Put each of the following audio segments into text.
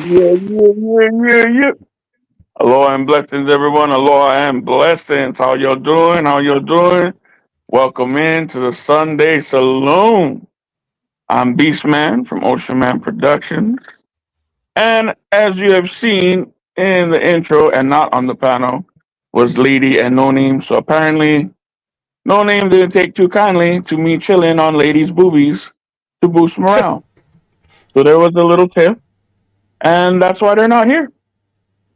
Yeah. Aloha and blessings, everyone. Aloha and blessings. How y'all doing? How y'all doing? Welcome in to the Sunday Saloon. I'm Beastman from Ocean Man Productions. And as you have seen in the intro and not on the panel, was Lady and No Name. So apparently, No Name didn't take too kindly to me chilling on Lady's boobies to boost morale. So there was a little tiff, and that's why they're not here.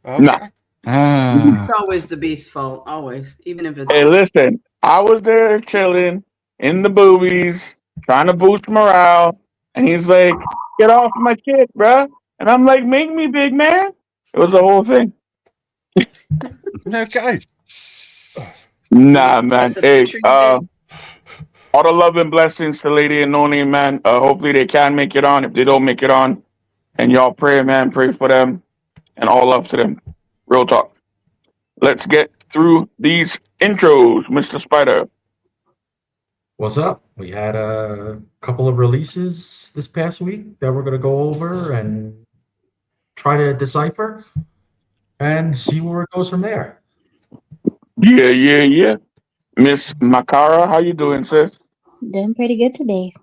Okay. Nah. It's always the beast's fault, always, even if it's. Hey, listen, I was there chilling in the boobies, trying to boost morale, and he's like, "Get off my kid, bruh." And I'm like, "Make me big, man." It was the whole thing. Okay. Nah, man. The Hey, picture you did? all the love and blessings to Lady and No Name, man. Hopefully they can make it on. If they don't make it on, and y'all pray, man, pray for them, and all love to them. Real talk. Let's get through these intros, Mr. Spider. What's up? We had a couple of releases this past week that we're going to go over and try to decipher and see where it goes from there. Yeah. Miss Macarah, how you doing, sis? Doing pretty good today.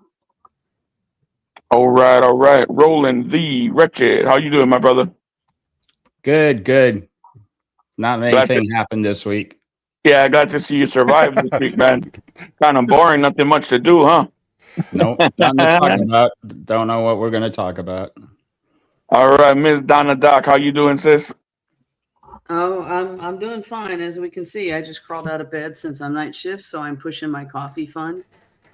All right. Rohlin the Wretched, how you doing, my brother? Good. Not anything happened this week. Yeah, I got to see you survive this week, man. Kind of boring, nothing much to do, huh? Nope, nothing to talk about. Don't know what we're going to talk about. All right, Miss Donna Doc, how you doing, sis? Oh, I'm doing fine. As we can see, I just crawled out of bed since I'm night shift, so I'm pushing my coffee fund.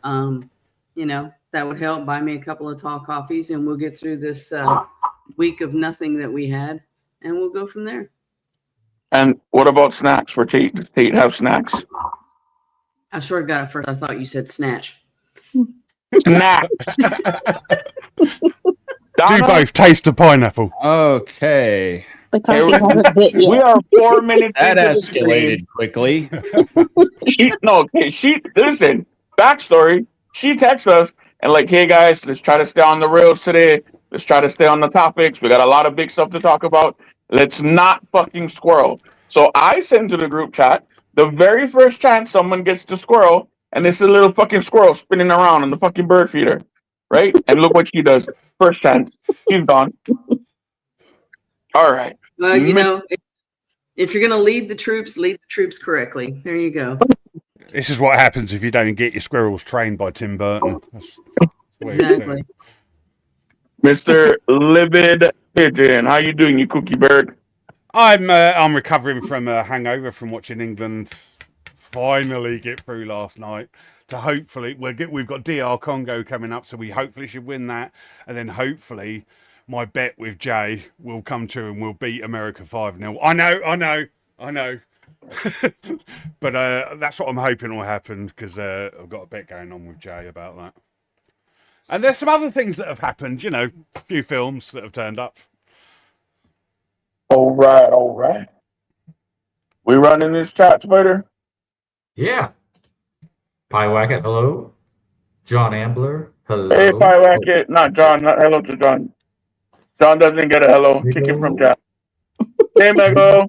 That would help. Buy me a couple of tall coffees, and we'll get through this week of nothing that we had, and we'll go from there. And what about snacks for Tate? Does Tate have snacks? I sort of got it first. I thought you said snatch. Snacks. Do both taste the pineapple. Okay. The coffee hasn't bit We yet. are 4 minutes That into the escalated stream. quickly. Listen, backstory. She texts us and like, "Hey guys, let's try to stay on the rails today. Let's try to stay on the topics. We got a lot of big stuff to talk about. Let's not fucking squirrel." So I send to the group chat the very first chance someone gets to squirrel, and it's a little fucking squirrel spinning around on the fucking bird feeder, right? And look what she does. First chance, she's gone. All right. Well, if you're going to lead the troops correctly. There you go. This is what happens if you don't get your squirrels trained by Tim Burton. Exactly. Mr. Livid Pigeon, how you doing, you cookie bird? I'm recovering from a hangover from watching England finally get through last night. To hopefully we've got DR Congo coming up, so we hopefully should win that, and then hopefully my bet with Jay will come true and we'll beat America 5-0. I know. But that's what I'm hoping will happen because I've got a bit going on with Jay about that. And there's some other things that have happened, you know, a few films that have turned up. All right. We running this chat, Xwitter? Yeah. Pie Wacket, hello. John Ambler, hello. Hey, Pywacket. Not John. Not hello to John. John doesn't get a hello. Kick him from chat. Hey, Mego.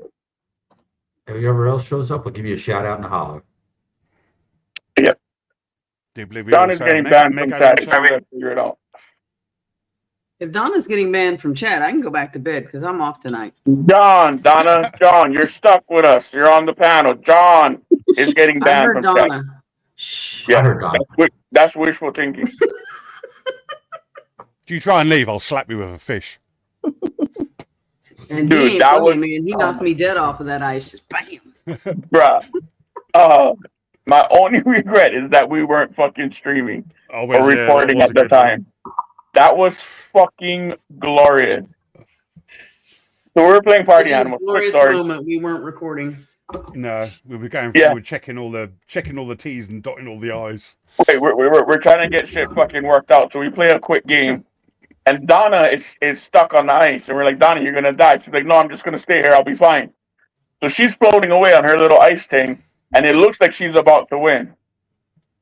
Whoever else shows up, we'll give you a shout out and a holler. Yep. Do you believe we John is also getting have banned from Mego chat. in If we have to figure it out. If Donna's getting banned from chat, I can go back to bed because I'm off tonight. John, you're stuck with us. You're on the panel. John is getting I banned heard from Donna. chat. Shh. Yeah, I heard Donna. that's wishful thinking. Do you try and leave? I'll slap you with a fish. And Dude, he ain't that playing, was- man. He knocked me dead off of that ice. Bam. Bruh. My only regret is that we weren't fucking streaming Oh, or recording at the time. That was fucking glorious. So we were playing Party Such a Animals. Quick glorious story. moment. We weren't recording. No, we were going Yeah. forward, checking all the T's and dotting all the I's. Wait, we're trying to get shit fucking worked out. So we play a quick game. And Donna is stuck on the ice. And we're like, Donna, you're going to die. She's like, no, I'm just going to stay here. I'll be fine. So she's floating away on her little ice thing. And it looks like she's about to win.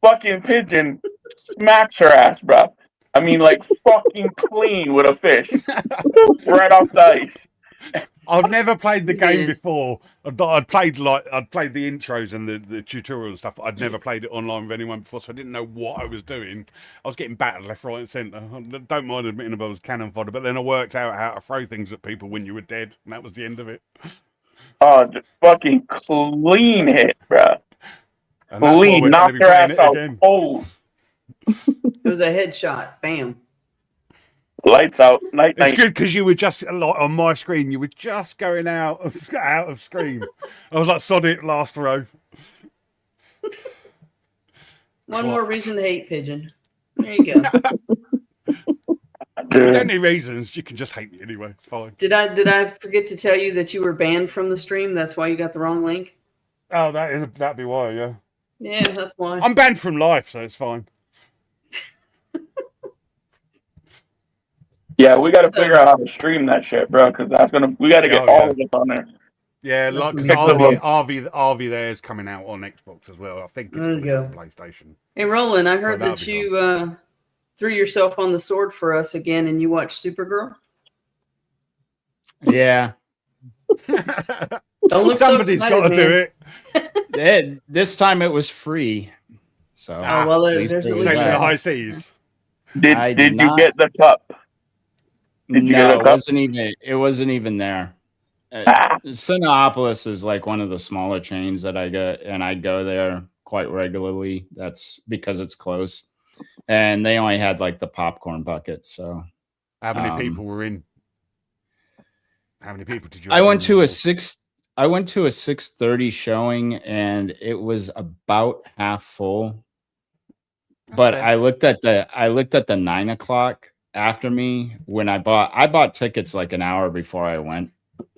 Fucking Pigeon smacks her ass, bro. I mean, like, fucking clean with a fish. Right off the ice. I've never played the game Yeah. before. I'd played the intros and the tutorial and stuff. I'd never played it online with anyone before, so I didn't know what I was doing. I was getting battered left, right, and centre. I don't mind admitting I was cannon fodder, but then I worked out how to throw things at people when you were dead, and that was the end of it. Oh, just fucking clean hit, bro. And that's why Clean, we're going to knocked be her playing ass it out again. cold. It was a headshot. Bam. Lights out, night. It's good because you were just like on my screen. You were just going out of screen. I was like, sod it, last row. One more reason to hate Pigeon. There you go. You don't need reasons. You can just hate me anyway. It's fine. Did I forget to tell you that you were banned from the stream? That's why you got the wrong link? Oh, that'd be why, yeah. Yeah, that's why. I'm banned from life, so it's fine. Yeah, we got to figure out how to stream that shit, bro. Because we got to get all of us on there. Yeah, That's like what RV there is coming out on Xbox as well. I think it's There you coming go. out on PlayStation. Hey, Roland, I heard that'll that be you threw yourself on the sword for us again and you watched Supergirl. Yeah. Don't look Somebody's so got to excited, do man. it. This time it was free. So Oh, well, at least there's it at was least Sailing that. the high seas. I Did you not- get the cup? Did you get No, a cup? it wasn't even there. Cineopolis is like one of the smaller chains that I go, and I go there quite regularly. That's because it's close, and they only had like the popcorn buckets. So How many people were in? How many people did you? I have went in to the a hall? I went to a 6:30 showing, and it was about half full. But Okay. I looked at the 9 o'clock after me when I bought tickets like an hour before I went.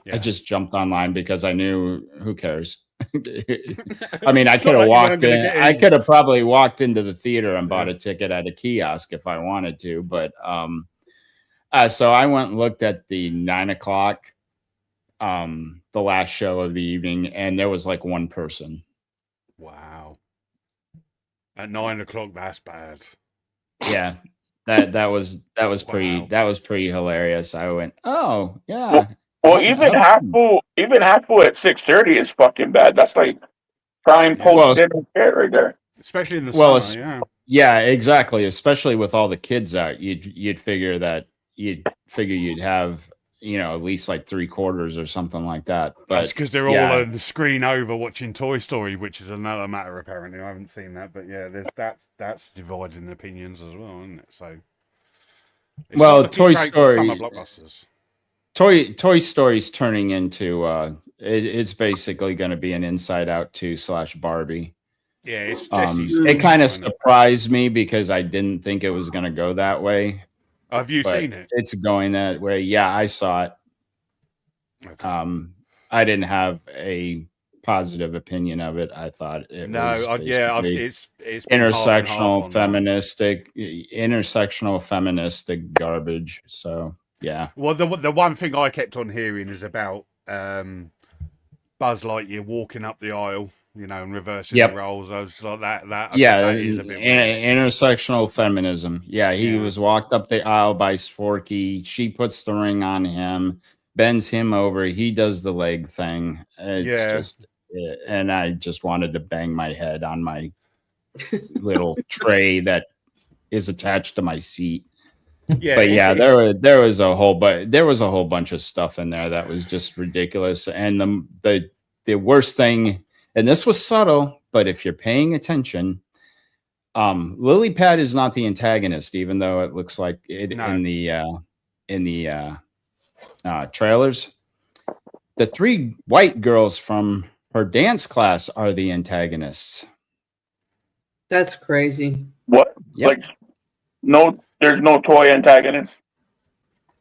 Yeah. I just jumped online because I knew who cares. I mean, I It's could not like have you walked weren't gonna in. get I in. could have probably walked into the theater and bought Yeah. a ticket at a kiosk if I wanted to. But so I went and looked at the 9 o'clock, the last show of the evening, and there was like one person. Wow. At 9 o'clock, that's bad. Yeah, that was pretty Wow. that was pretty hilarious. I went, oh yeah. Well, have even half fun." full at 6:30 is fucking bad. That's like prime Yeah. post dinner shit right there. Especially in the Well, summer, yeah. Yeah, exactly. Especially with all the kids out, you'd figure you'd have at least like 3/4 or something like that. That's But because they're yeah. all on the screen over watching Toy Story, which is another matter apparently. I haven't seen that, but yeah, that's dividing opinions as well, isn't it? So it's Well, not looking Toy great for Story- summer blockbusters. Toy Story's turning into it's basically going to be an Inside Out 2 / Barbie. Yeah, it's Jesse's. It kind of isn't it? surprised me because I didn't think it was going to go that way. Have you But seen it? it's going that way. Yeah, I saw it. Okay. I didn't have a positive opinion of it. I thought it was basically it's been half and half on intersectional feministic garbage. So yeah. Well, the one thing I kept on hearing is about Buzz Lightyear walking up the aisle, and reversing the roles. I was like that. I think that is a bit weird. Intersectional feminism. Yeah, he was walked up the aisle by Forky. She puts the ring on him, bends him over. He does the leg thing. It's just, and I just wanted to bang my head on my little tray that is attached to my seat. Yeah, but yeah, there was a whole bunch of stuff in there that was just ridiculous. And the worst thing, and this was subtle, but if you're paying attention, Lily Pad is not the antagonist, even though it looks like it in the trailers. The three white girls from her dance class are the antagonists. That's crazy. What? Yep. Like, no, there's no toy antagonist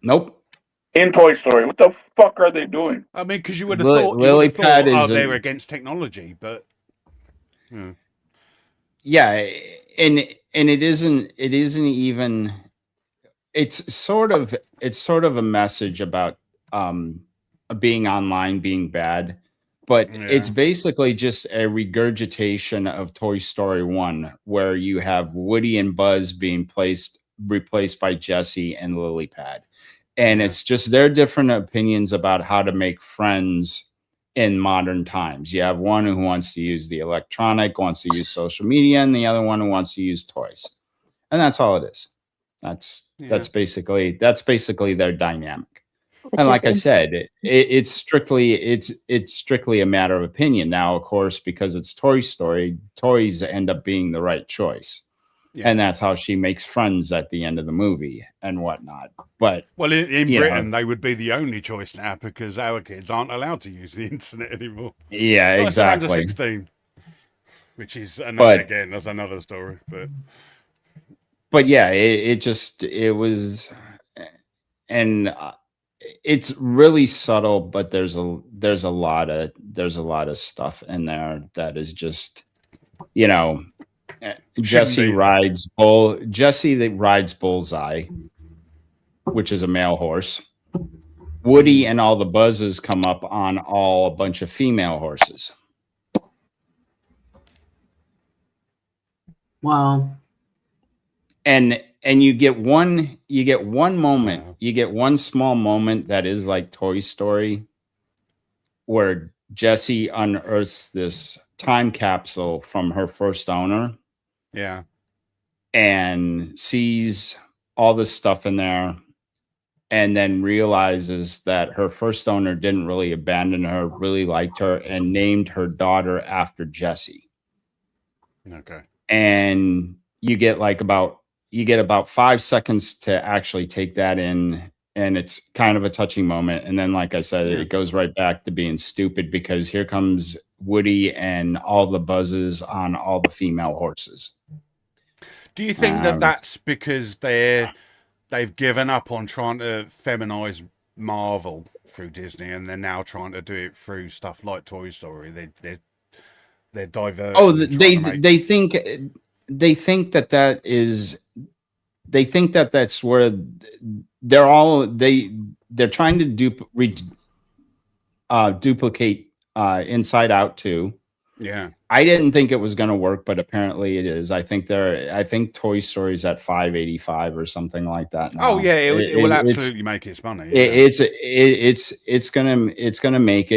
Nope. in Toy Story. What the fuck are they doing? I mean, because you would have thought Lily Pad they were against technology, but yeah, and it isn't even. It's sort of a message about being online being bad, but it's basically just a regurgitation of Toy Story 1, where you have Woody and Buzz being replaced by Jessie and Lily Pad. And it's just their different opinions about how to make friends in modern times. You have one who wants to use the electronic, wants to use social media, and the other one who wants to use toys. And that's all it is. That's basically their dynamic. And like I said, it's strictly a matter of opinion. Now, of course, because it's Toy Story, toys end up being the right choice. Yeah. And that's how she makes friends at the end of the movie and whatnot. But in Britain, they would be the only choice now because our kids aren't allowed to use the internet anymore. Yeah, exactly. Under 16, which is that's another story. But yeah, it was, and it's really subtle. But there's a lot of stuff in there that is just, Jessie rides Bullseye, which is a male horse. Woody and all the Buzzes come up on a bunch of female horses. Wow. And you get one moment, you get one small moment that is like Toy Story, where Jessie unearths this time capsule from her first owner. Yeah. And sees all this stuff in there, and then realizes that her first owner didn't really abandon her, really liked her, and named her daughter after Jessie. Okay. And you get about 5 seconds to actually take that in, and it's kind of a touching moment. And then, like I said, it goes right back to being stupid because here comes Woody and all the Buzzes on all the female horses. Do you think that's because they've given up on trying to feminize Marvel through Disney, and they're now trying to do it through stuff like Toy Story? They're diverting. Oh, they think that's where they're trying to duplicate Inside Out 2. Yeah. I didn't think it was going to work, but apparently it is. I think Toy Story's at 585 or something like that now. Oh yeah, it will absolutely make its money. It's gonna make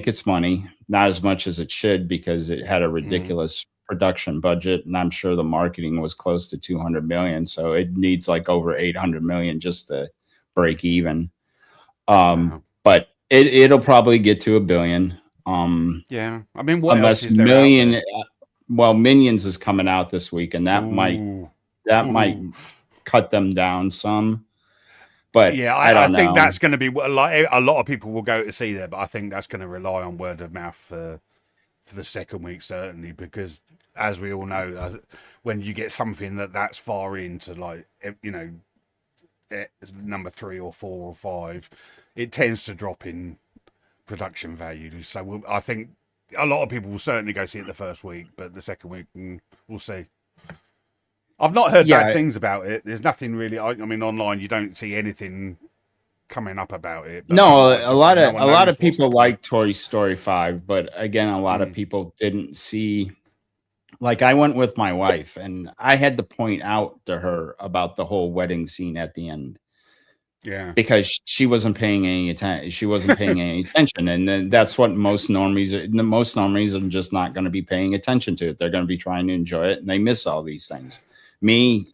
its money, not as much as it should because it had a ridiculous production budget, and I'm sure the marketing was close to 200 million, so it needs like over 800 million just to break even. But it'll probably get to $1 billion. Yeah, I mean, what else is there Minions is coming out this week, and that might cut them down some. But yeah, I think that's going to be like a lot of people will go to see that, but I think that's going to rely on word of mouth for the second week certainly, because as we all know, when you get something that's far into like number 3 or 4 or 5, it tends to drop in production value. So I think a lot of people will certainly go see it the first week, but the second week we'll see. I've not heard bad things about it. There's nothing really. I mean, online you don't see anything coming up about it. But no, a lot of people like Toy Story 5, but again, a lot of people didn't see. Like, I went with my wife, and I had to point out to her about the whole wedding scene at the end. Yeah, because she wasn't paying any attention. She wasn't paying any attention, and then that's what most normies are just not going to be paying attention to it. They're going to be trying to enjoy it, and they miss all these things. Me,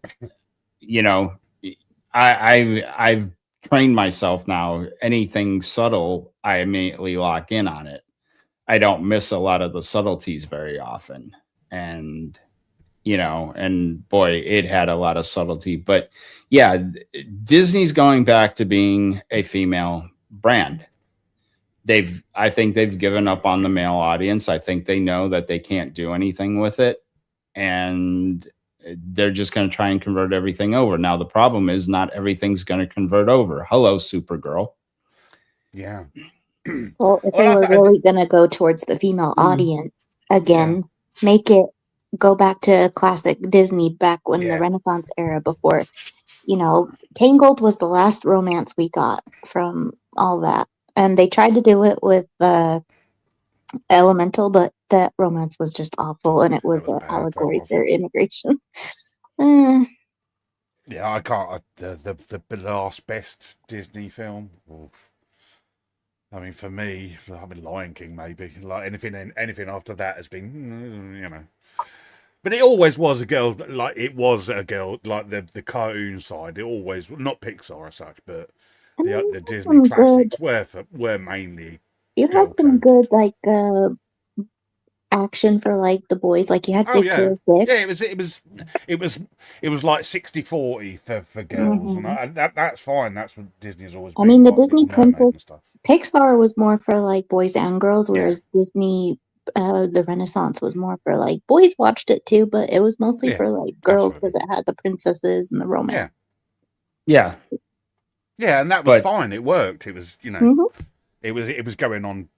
I've trained myself now. Anything subtle, I immediately lock in on it. I don't miss a lot of the subtleties very often, and and boy, it had a lot of subtlety. But yeah, Disney's going back to being a female brand. I think they've given up on the male audience. I think they know that they can't do anything with it, and they're just going to try and convert everything over. Now, the problem is not everything's going to convert over. Hello, Supergirl. Yeah. Well, if they were really going to go towards the female audience again, make it go back to classic Disney back when the Renaissance era before, Tangled was the last romance we got from all that. And they tried to do it with Elemental, but that romance was just awful, and it was an allegory for immigration. Yeah, I can't. The last best Disney film. Oof. I mean, for me, Lion King maybe. Like anything after that has been, But it always was a girl. Like it was a girl. Like the cartoon side. It always not Pixar as such, but the Disney classics were mainly. You had some good action for the boys. Like you had Big Hero 6. Yeah, it was like 60-40 for girls, and that's fine. That's what Disney has always been. I mean, the Disney Princess Pixar was more for boys and girls, whereas Disney the Renaissance was more for boys watched it too, but it was mostly for girls because it had the princesses and the romance. Yeah, and that was fine. It worked. It was it was going on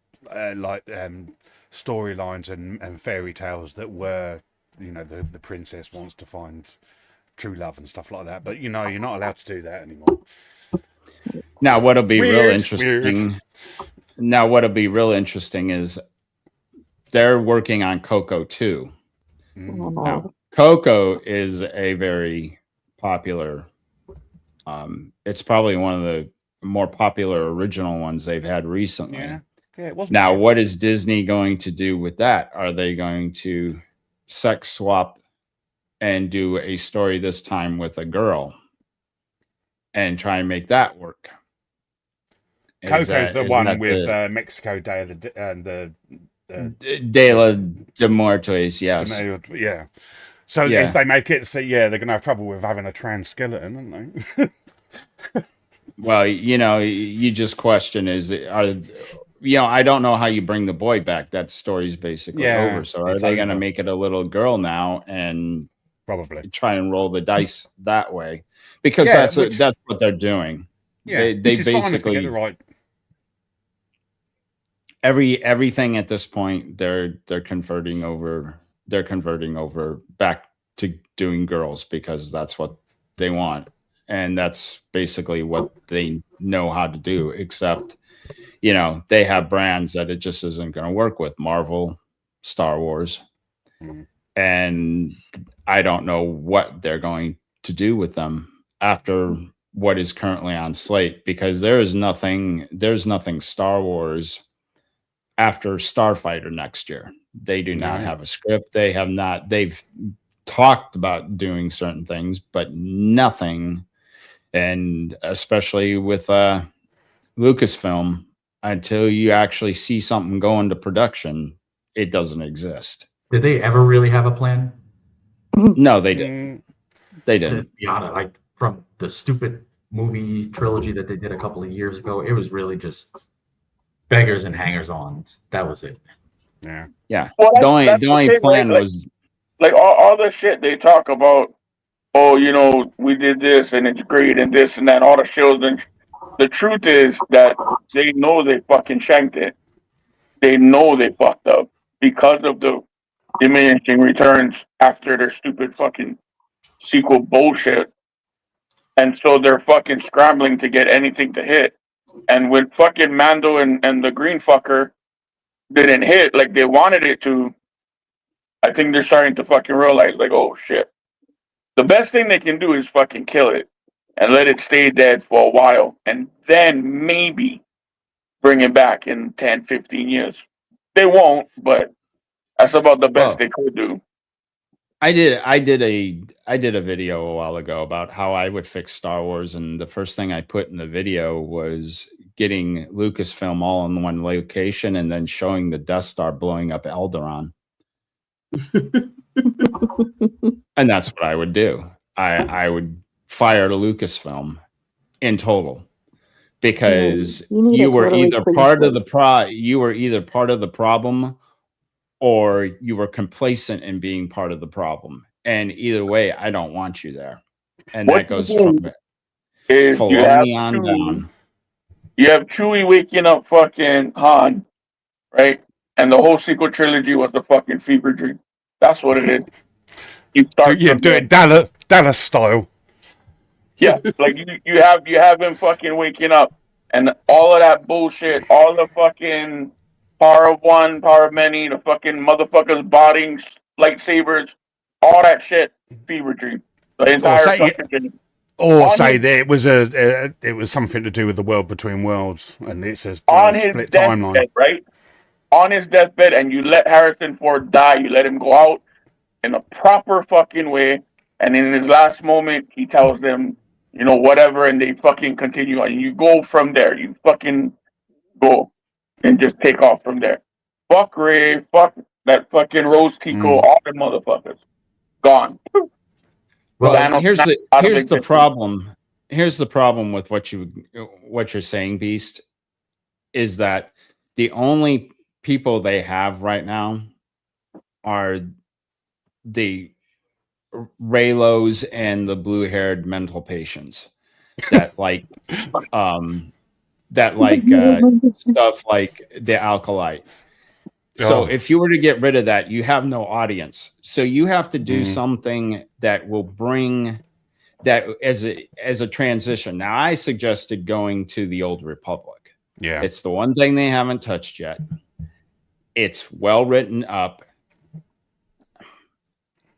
storylines and fairy tales that were the princess wants to find true love and stuff like that. But you're not allowed to do that anymore. Now what'll be real interesting. Now what'll be real interesting is they're working on Coco 2. Now, Coco is a very popular. It's probably one of the more popular original ones they've had recently. Yeah, it wasn't. Now, what is Disney going to do with that? Are they going to sex swap and do a story this time with a girl and try and make that work? Coco's the one with Mexico Day of the de Muertos, yes. Yeah. So if they make it, they're going to have trouble with having a trans skeleton, aren't they? Well, you just question I don't know how you bring the boy back. That story's basically over. So are they going to make it a little girl now and probably try and roll the dice that way? Because that's what they're doing. Yeah, they basically get it right. Everything at this point they're converting over back to doing girls because that's what they want, and that's basically what they know how to do, except they have brands that it just isn't going to work with. Marvel, Star Wars, and I don't know what they're going to do with them after what is currently on slate, because there's nothing Star Wars after Starfighter next year. They do not have a script. They've talked about doing certain things, but nothing. And especially with Lucasfilm, until you actually see something go into production, it doesn't exist. Did they ever really have a plan? No, they didn't. They didn't. To be honest, from the stupid movie trilogy that they did a couple of years ago, it was really just beggars and hangers-on. That was it. Yeah. Well, the only plan was all the shit they talk about. Oh, we did this and it's great and this and that. All the shows, and the truth is that they know they fucking shanked it. they know they fucked up because of the diminishing returns after their stupid fucking sequel bullshit. And so they're fucking scrambling to get anything to hit. And with fucking Mando and the green fucker didn't hit like they wanted it to, I think they're starting to fucking realize, like, oh shit. The best thing they can do is fucking kill it and let it stay dead for a while. And then maybe bring it back in 10, 15 years. They won't, but that's about the best they could do. I did a video a while ago about how I would fix Star Wars, and the first thing I put in the video was getting Lucasfilm all in one location and then showing the Death Star blowing up Alderaan. And that's what I would do. I would fire the Lucasfilm in total, because you were either part of the problem, or you were complacent in being part of the problem. And either way, I don't want you there. And that goes from Filoni on down. You have Chewie waking up fucking Han, right? And the whole sequel trilogy was the fucking fever dream. That's what it is. You start do it Dallas style. Yeah, like you have him fucking waking up, and all of that bullshit, all the fucking power of one, power of many, the fucking motherfuckers bodying lightsabers, all that shit, fever dream. The entire fucking it was something to do with the world between worlds, and it says on his split deathbed, timeline, right? On his deathbed, and you let Harrison Ford die. You let him go out in a proper fucking way, and in his last moment, he tells them, you know, whatever, and they fucking continue, and you go from there. You fucking go and just take off from there. Fuck Ray, fuck that fucking Rose Tico, all the motherfuckers gone. Well, here's the problem. Here's the problem with what you're saying, Beast, is that the only people they have right now are the Raylos and the blue-haired mental patients that like stuff like the Alkalite. So if you were to get rid of that, you have no audience. So you have to do something that will bring that as a transition. Now, I suggested going to the Old Republic. Yeah, it's the one thing they haven't touched yet. It's well written up.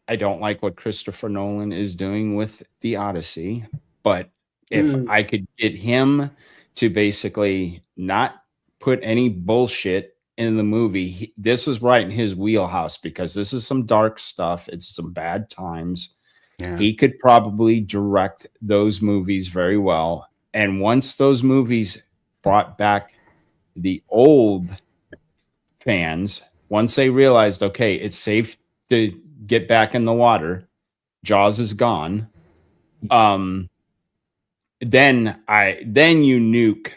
I don't like what Christopher Nolan is doing with the Odyssey, but if I could get him to basically not put any bullshit in the movie, this is right in his wheelhouse, because this is some dark stuff. It's some bad times. Yeah. He could probably direct those movies very well. And once those movies brought back the old fans, once they realized, okay, it's safe to get back in the water, Jaws is gone, then you nuke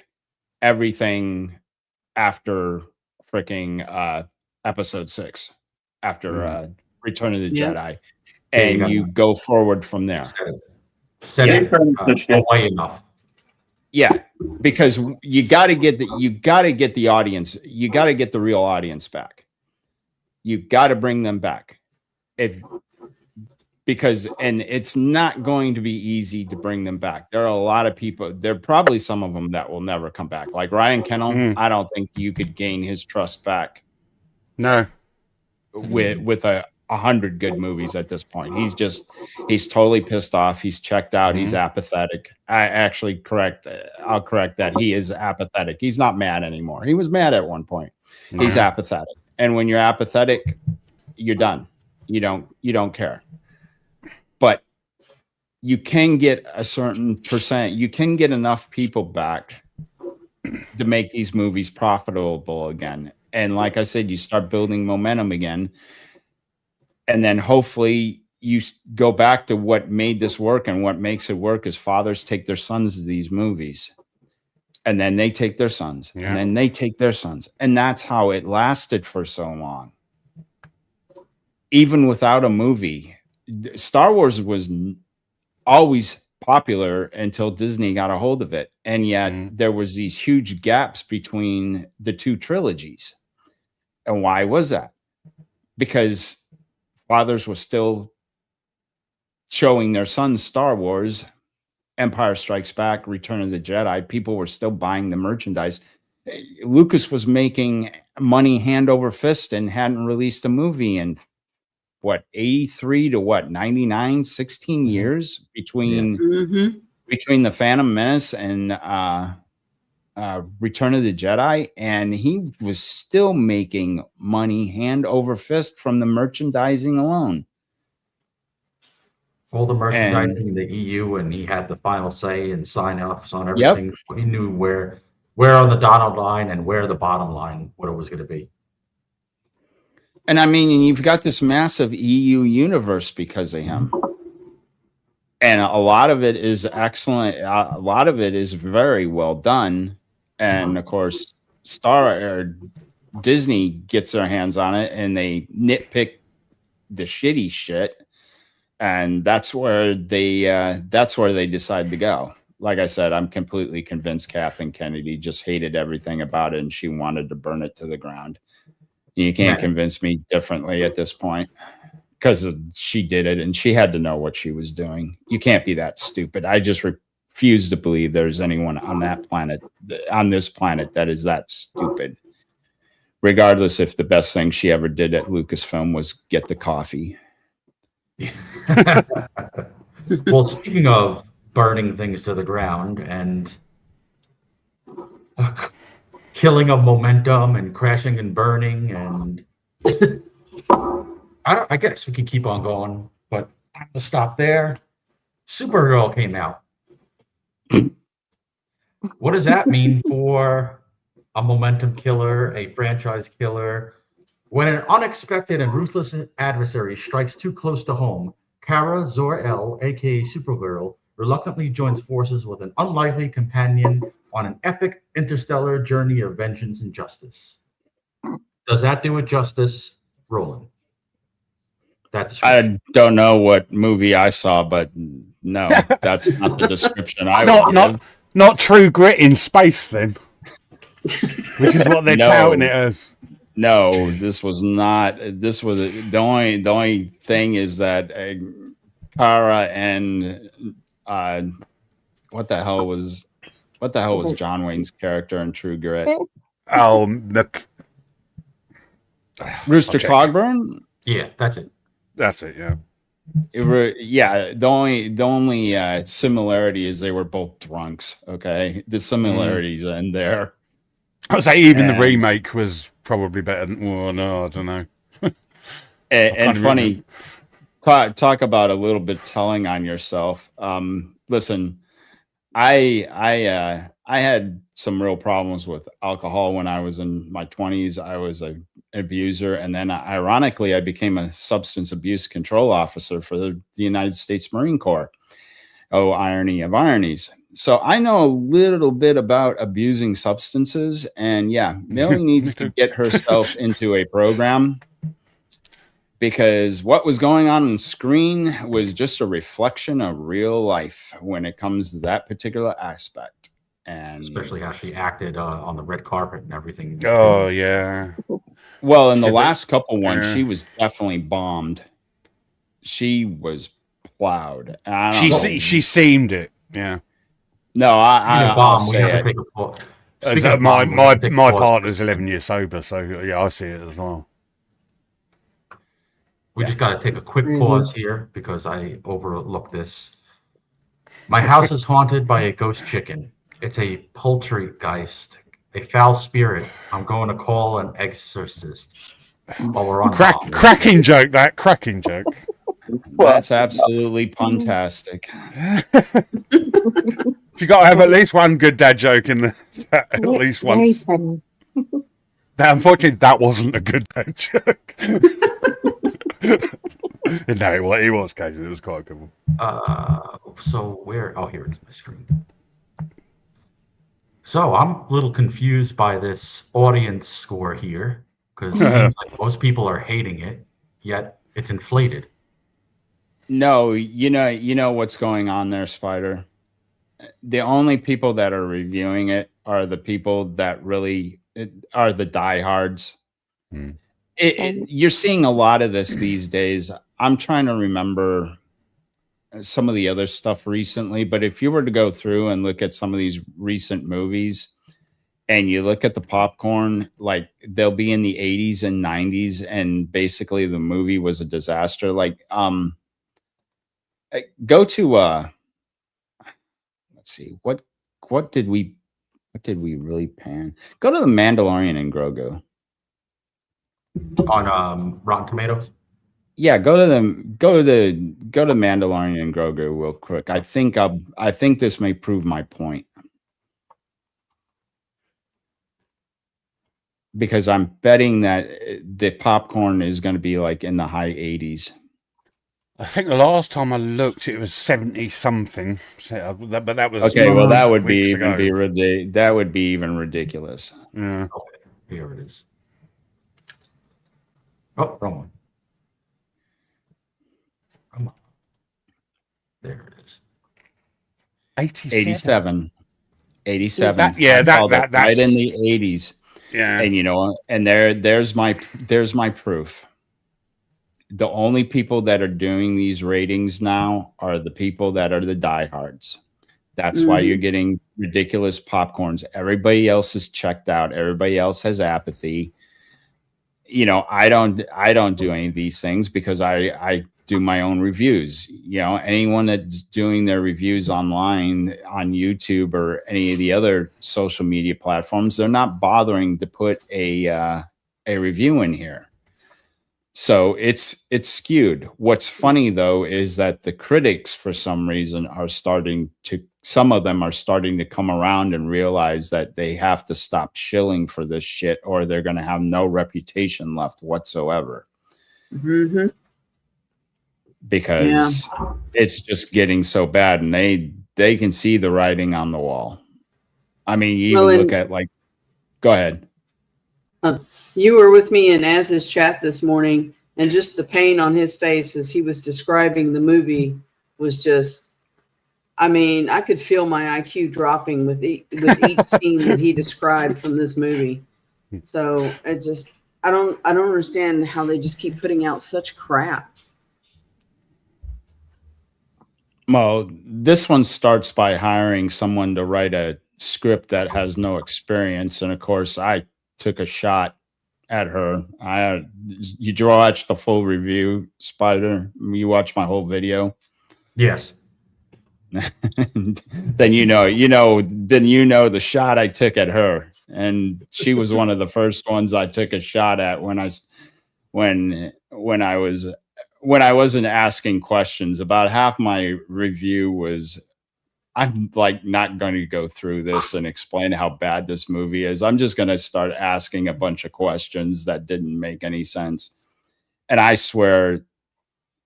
everything after freaking episode 6, after Return of the Jedi, and you go forward from there. Away enough. Yeah, because you got to get the audience. You got to get the real audience back. You got to bring them back. Because it's not going to be easy to bring them back. There are a lot of people. There are probably some of them that will never come back. Like Ryan Kennel, I don't think you could gain his trust back. No, with 100 good movies at this point. He's totally pissed off. He's checked out. He's apathetic. I'll correct that. He is apathetic. He's not mad anymore. He was mad at one point. He's apathetic. And when you're apathetic, you're done. You don't care. But you can get a certain percent. You can get enough people back to make these movies profitable again. And like I said, you start building momentum again. And then hopefully you go back to what made this work, and what makes it work is fathers take their sons to these movies, and then they take their sons, and then they take their sons. And that's how it lasted for so long. Even without a movie, Star Wars was always popular until Disney got a hold of it. And yet there was these huge gaps between the two trilogies. And why was that? Because fathers were still showing their sons Star Wars, Empire Strikes Back, Return of the Jedi. People were still buying the merchandise. Lucas was making money hand over fist and hadn't released a movie in what, 83 to what, 99, 16 years between the Phantom Menace and Return of the Jedi, and he was still making money hand over fist from the merchandising alone. All the merchandising in the EU, and he had the final say and sign-offs on everything. Yep. He knew where on the dotted line and where the bottom line, what it was going to be. And I mean, you've got this massive EU universe because of him. And a lot of it is excellent. A lot of it is very well done. And of course, Disney gets their hands on it and they nitpick the shitty shit. And that's where they decide to go. Like I said, I'm completely convinced Kathleen Kennedy just hated everything about it and she wanted to burn it to the ground. You can't convince me differently at this point because she did it and she had to know what she was doing. You can't be that stupid. I just refuse to believe there's anyone on this planet that is that stupid. Regardless if the best thing she ever did at Lucasfilm was get the coffee. Well, speaking of burning things to the ground and killing of momentum and crashing and burning, and I guess we can keep on going, but I'm gonna stop there. Supergirl came out. What does that mean for a momentum killer, a franchise killer? When an unexpected and ruthless adversary strikes too close to home, Kara Zor-El, aka Supergirl, reluctantly joins forces with an unlikely companion on an epic interstellar journey of vengeance and justice. Does that do it justice, Rohlin? I don't know what movie I saw, but no, that's not the description I would give. Not True Grit in space, then. Which is what they're touting it as. No, this was not. This was the only thing is that Kara and what the hell was John Wayne's character in True Grit? Rooster Cogburn. Yeah, that's it. That's it. Yeah. The only similarity is they were both drunks. Okay, the similarities in there. I would say even the remake was probably better than. Well, no, I don't know. and funny, talk about a little bit telling on yourself. Listen, I had some real problems with alcohol when I was in my 20s. I was an abuser, and then ironically, I became a substance abuse control officer for the United States Marine Corps. Oh, irony of ironies. So I know a little bit about abusing substances, and yeah, Millie needs to get herself into a program because what was going on screen was just a reflection of real life when it comes to that particular aspect. And especially how she acted on the red carpet and everything. Oh, yeah. Well, in the last couple ones, she was definitely bombed. She was plowed. She seemed it. Yeah. No, I'll say it. My partner's 11 years sober, so yeah, I see it as well. We just got to take a quick pause here because I overlooked this. My house is haunted by a ghost chicken. It's a poltergeist, a foul spirit. I'm going to call an exorcist. While we're on cracking joke. That's absolutely puntastic. You got to have at least one good dad joke in the at least once. Unfortunately, that wasn't a good dad joke. No, it was, Casey. It was quite a good one. So where? Oh, here it is, my screen. So I'm a little confused by this audience score here because it seems like most people are hating it, yet it's inflated. No, you know what's going on there, Spider. The only people that are reviewing it are the people that really are the diehards. You're seeing a lot of this these days. I'm trying to remember some of the other stuff recently, but if you were to go through and look at some of these recent movies and you look at the popcorn, like they'll be in the 80s and 90s, and basically the movie was a disaster. Like, go to let's see, what did we really pan? Go to the Mandalorian and Grogu. On Rotten Tomatoes. Yeah, go to Mandalorian and Grogu real quick. I think this may prove my point. Because I'm betting that the popcorn is going to be like in the high 80s. I think the last time I looked, it was 70 something. But that was okay. Well, that would be ago. That would be even ridiculous. Yeah. Okay, here it is. Oh, wrong one. Come on. There it is. 87. That's right in the 80s. Yeah. And and there's my proof. The only people that are doing these ratings now are the people that are the diehards. That's why you're getting ridiculous popcorns. Everybody else is checked out. Everybody else has apathy. I don't do any of these things because I do my own reviews. Anyone that's doing their reviews online on YouTube or any of the other social media platforms, they're not bothering to put a review in here. So it's skewed. What's funny though is that the critics, for some reason, some of them are starting to come around and realize that they have to stop shilling for this shit, or they're going to have no reputation left whatsoever. Mm-hmm. Because it's just getting so bad, and they can see the writing on the wall. I mean, you even look at go ahead. You were with me in Az's chat this morning, and just the pain on his face as he was describing the movie was just, I could feel my IQ dropping with each scene that he described from this movie. So I don't understand how they just keep putting out such crap. Well, this one starts by hiring someone to write a script that has no experience. And of course, I took a shot at her. You watch the full review, Spider? You watch my whole video? Yes. Then the shot I took at her. And she was one of the first ones I took a shot at when I wasn't asking questions. About half my review was, I'm not going to go through this and explain how bad this movie is. I'm just going to start asking a bunch of questions that didn't make any sense. And I swear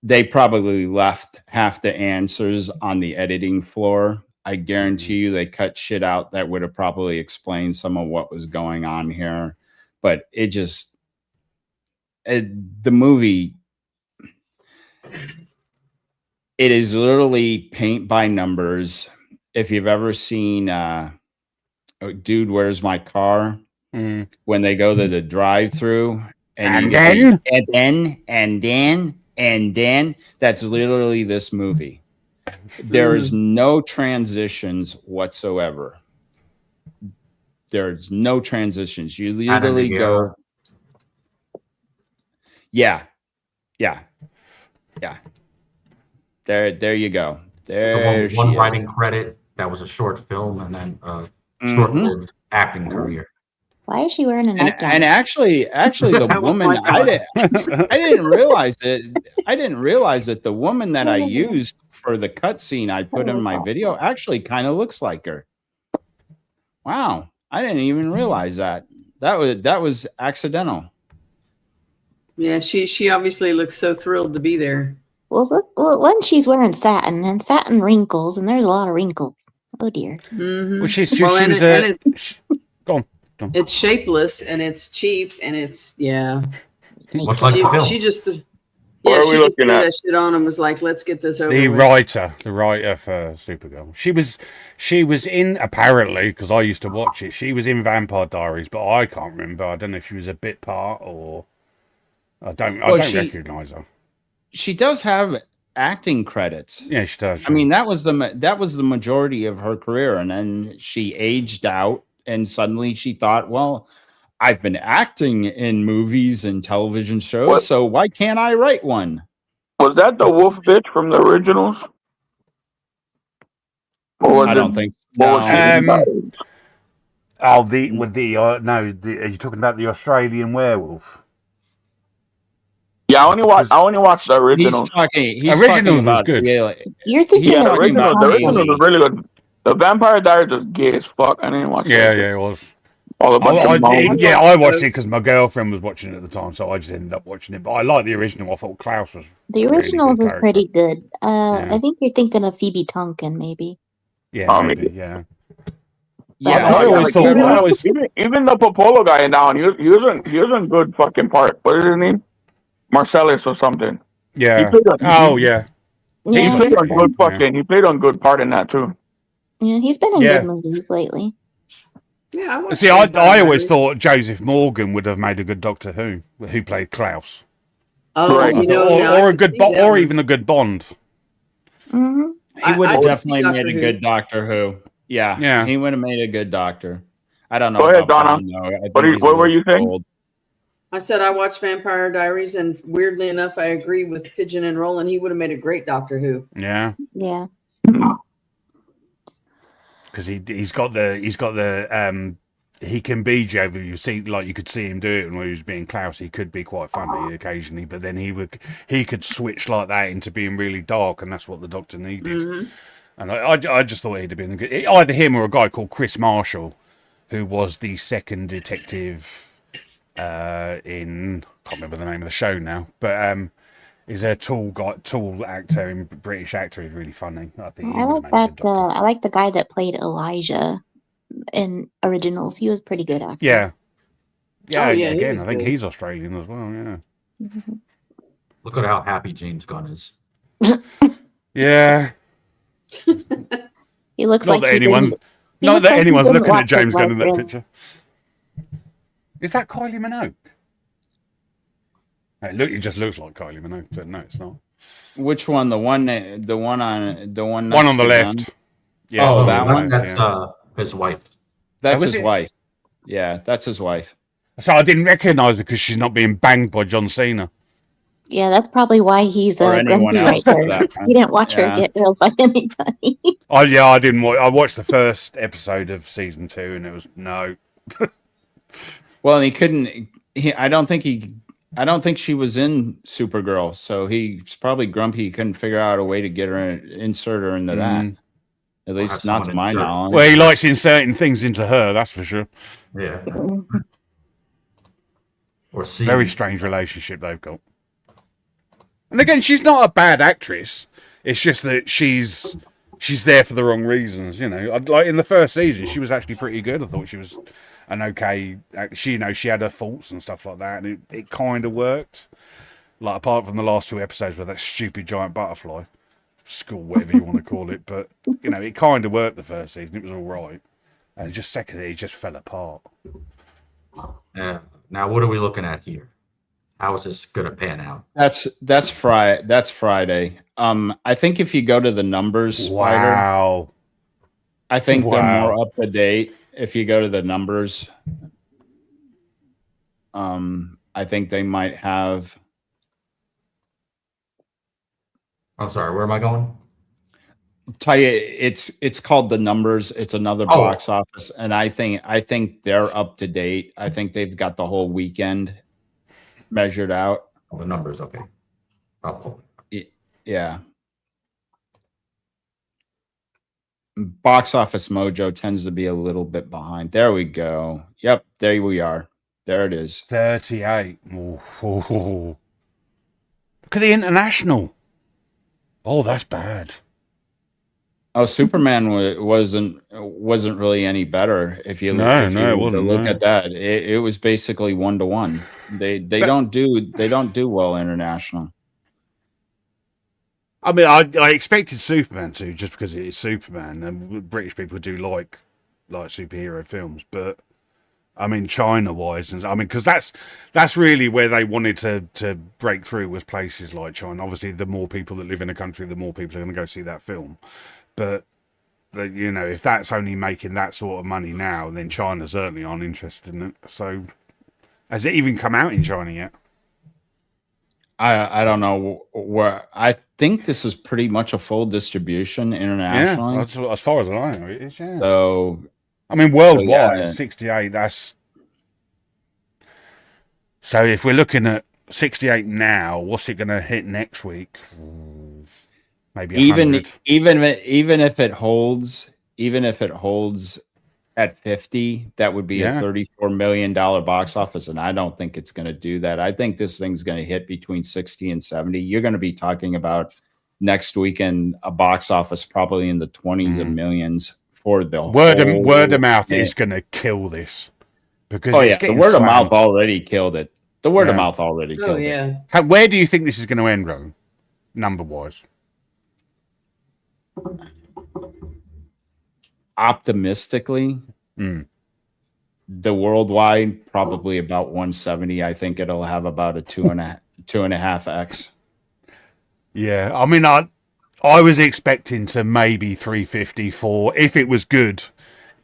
they probably left half the answers on the editing floor. I guarantee you they cut shit out that would have probably explained some of what was going on here. But the movie, it is literally paint by numbers. If you've ever seen Dude, Where's My Car? When they go to the drive-through and then that's literally this movie. There is no transitions whatsoever. There's no transitions. You literally go. Yeah. There you go. There the one writing credit that was a short film, and then short-lived acting career. Why is she wearing a nightgown? And actually, the woman I didn't realize it. I didn't realize that the woman that I used for the cutscene I put in my video actually kind of looks like her. Wow, I didn't even realize that. That was accidental. Yeah, she obviously looks so thrilled to be there. Well, look, when she's wearing satin, and satin wrinkles, and there's a lot of wrinkles. Oh dear. Mm-hmm. Well, she was go on. It's shapeless and it's cheap and it's Much like the film. She just What are we she just looking threw at? that shit on and was like, "Let's get this over The with." writer for Supergirl. She was in, apparently, because I used to watch it. She was in Vampire Diaries, but I can't remember. I don't know if she was a bit part or I don't recognize her. She does have acting credits. Yeah, she does. I mean, that was the majority of her career, and then she aged out, and suddenly she thought, well, I've been acting in movies and television shows, What? so why can't I write one? Was that the wolf bitch from the originals? Or was I it- don't think what no. was she in Diaries? Are you talking about the Australian werewolf? Yeah, I only watched the originals. He's Originals talking was about good. You're thinking He's Yeah, the of talking about originals Thompson. was really good. The Vampire Diaries was gay as fuck. I didn't watch Yeah, that. yeah, it was. All a bunch of moans. I watched it because my girlfriend was watching it at the time, so I just ended up watching it. But I like the original. I thought Klaus was The really originals good is character. pretty good. Yeah. I think you're thinking of Phoebe Tonkin, maybe. Yeah, maybe. maybe, yeah. Yeah, I always thought. Even the Popolo guy in that one, he was in good fucking part. What is his name? Marcellus or something. Yeah. He played Yeah, he played on good part in that too. yeah, he's been in Yeah. good movies lately. Yeah, I watched See, I Vampire always Diaries. thought Joseph Morgan would have made a good Doctor who played Klaus. Oh, Right. you know, now I or a can good see that or one. even a good Bond. Hmm he would I have can see definitely Doctor made a Who. good Doctor Who. Yeah, Yeah. he would have made a good Doctor. I don't know Go ahead, about Donna. Bond, though. I think What he's a were little you saying? old. I said I watched Vampire Diaries, and weirdly enough, I agree with Pigeon and Rohlin. He would have made a great Doctor Who. Yeah, Yeah. because he's got the he can be Joe. You see, like you could see him do it when he was being Klaus. He could be quite funny occasionally, but then he could switch like that into being really dark, and that's what the Doctor needed. Mhm. And I just thought he'd have been good. Either him or a guy called Chris Marshall, who was the second detective in, I can't remember the name of the show now, but he's a tall actor, British actor. He's really funny. I think he I would like have made a good that. Doctor. I like the guy that played Elijah in originals. He was pretty good actor. Yeah. Yeah, Oh, yeah, he again, was I think good. he's Australian as well, yeah. Mhm. Look at how happy James Gunn is. Yeah. He looks Not like that he didn't- he not looks that like he anyone's didn't looking at watch his James Gunn in life that really. picture. Is that Kylie Minogue? It just looks like Kylie Minogue, but no, it's not. Which one? The one on the one One next on the to left. them? Yeah, Oh, one that on the one? left, That's yeah. his wife. That's Oh, is his it? wife. Yeah, that's his wife. So I didn't recognise her because she's not being banged by John Cena. Yeah, that's probably why he's Or anyone grumpy else right for there. that matter. He didn't watch Yeah. her get killed by anybody. Oh yeah, I didn't. I watched the first episode of season 2, and it was no. Well, and he couldn't. I don't think she was in Supergirl, so he's probably grumpy. He couldn't figure out a way to get her insert her into that. Mm. At least have not to someone my insert. knowledge. Well, he likes inserting things into her. That's for sure. Yeah. Or see. Very strange relationship they've got. And again, she's not a bad actress. It's just that she's there for the wrong reasons. You know, like in the first season, she was actually pretty good. I thought she was an okay. She had her faults and stuff like that, and it kind of worked. Like apart from the last 2 episodes with that stupid giant butterfly, school, whatever you want to call it, but you know, it kind of worked the first season. It was all right, and just secondly, it just fell apart. Yeah. Now, what are we looking at here? How is this gonna pan out? That's Friday. I think if you go to the numbers, Spider, Wow. I think they're Wow. more up to date. If you go to the numbers, I think they might have. I'm sorry, where am I going? Tell you, it's called the numbers. It's another Oh. box office, and I think they're up to date. I think they've got the whole weekend measured out. Oh, the numbers, okay. I'll pull it. Yeah. Box Office Mojo tends to be a little bit behind. There we go. Yep, there we are. There it is. 38. Ooh. Look at the international. Oh, that's bad. Oh, Superman wasn't really any better. If you No, if no, you it wasn't, look no. at that, it was basically 1-to-1. They don't do well international. I mean, I expected Superman to, just because it is Superman, and British people do like superhero films. But I mean, China-wise, and I mean, because that's really where they wanted to break through, was places like China. Obviously, the more people that live in a country, the more people are going to go see that film. But you know, if that's only making that sort of money now, then China certainly aren't interested in it. So, has it even come out in China yet? I don't know where. I think this is pretty much a full distribution internationally. Yeah, as far as I know, it is. Yeah. So, I mean, worldwide, 68. That's so. If we're looking at 68 now, what's it going to hit next week? Maybe 100. even if it holds, at 50, that would be a $34 million box office, and I don't think it's going to do that. I think this thing's going to hit between 60 and 70. You're going to be talking about next weekend a box office probably in the 20s of millions for the word of mouth is going to kill this, because the word of mouth already killed it. The word of mouth already killed it. Yeah. Where do you think this is going to end, Rowan, number wise? Optimistically, the worldwide probably about 170. I think it'll have about a 2.5x. Yeah, I mean, I was expecting to maybe 354 if it was good,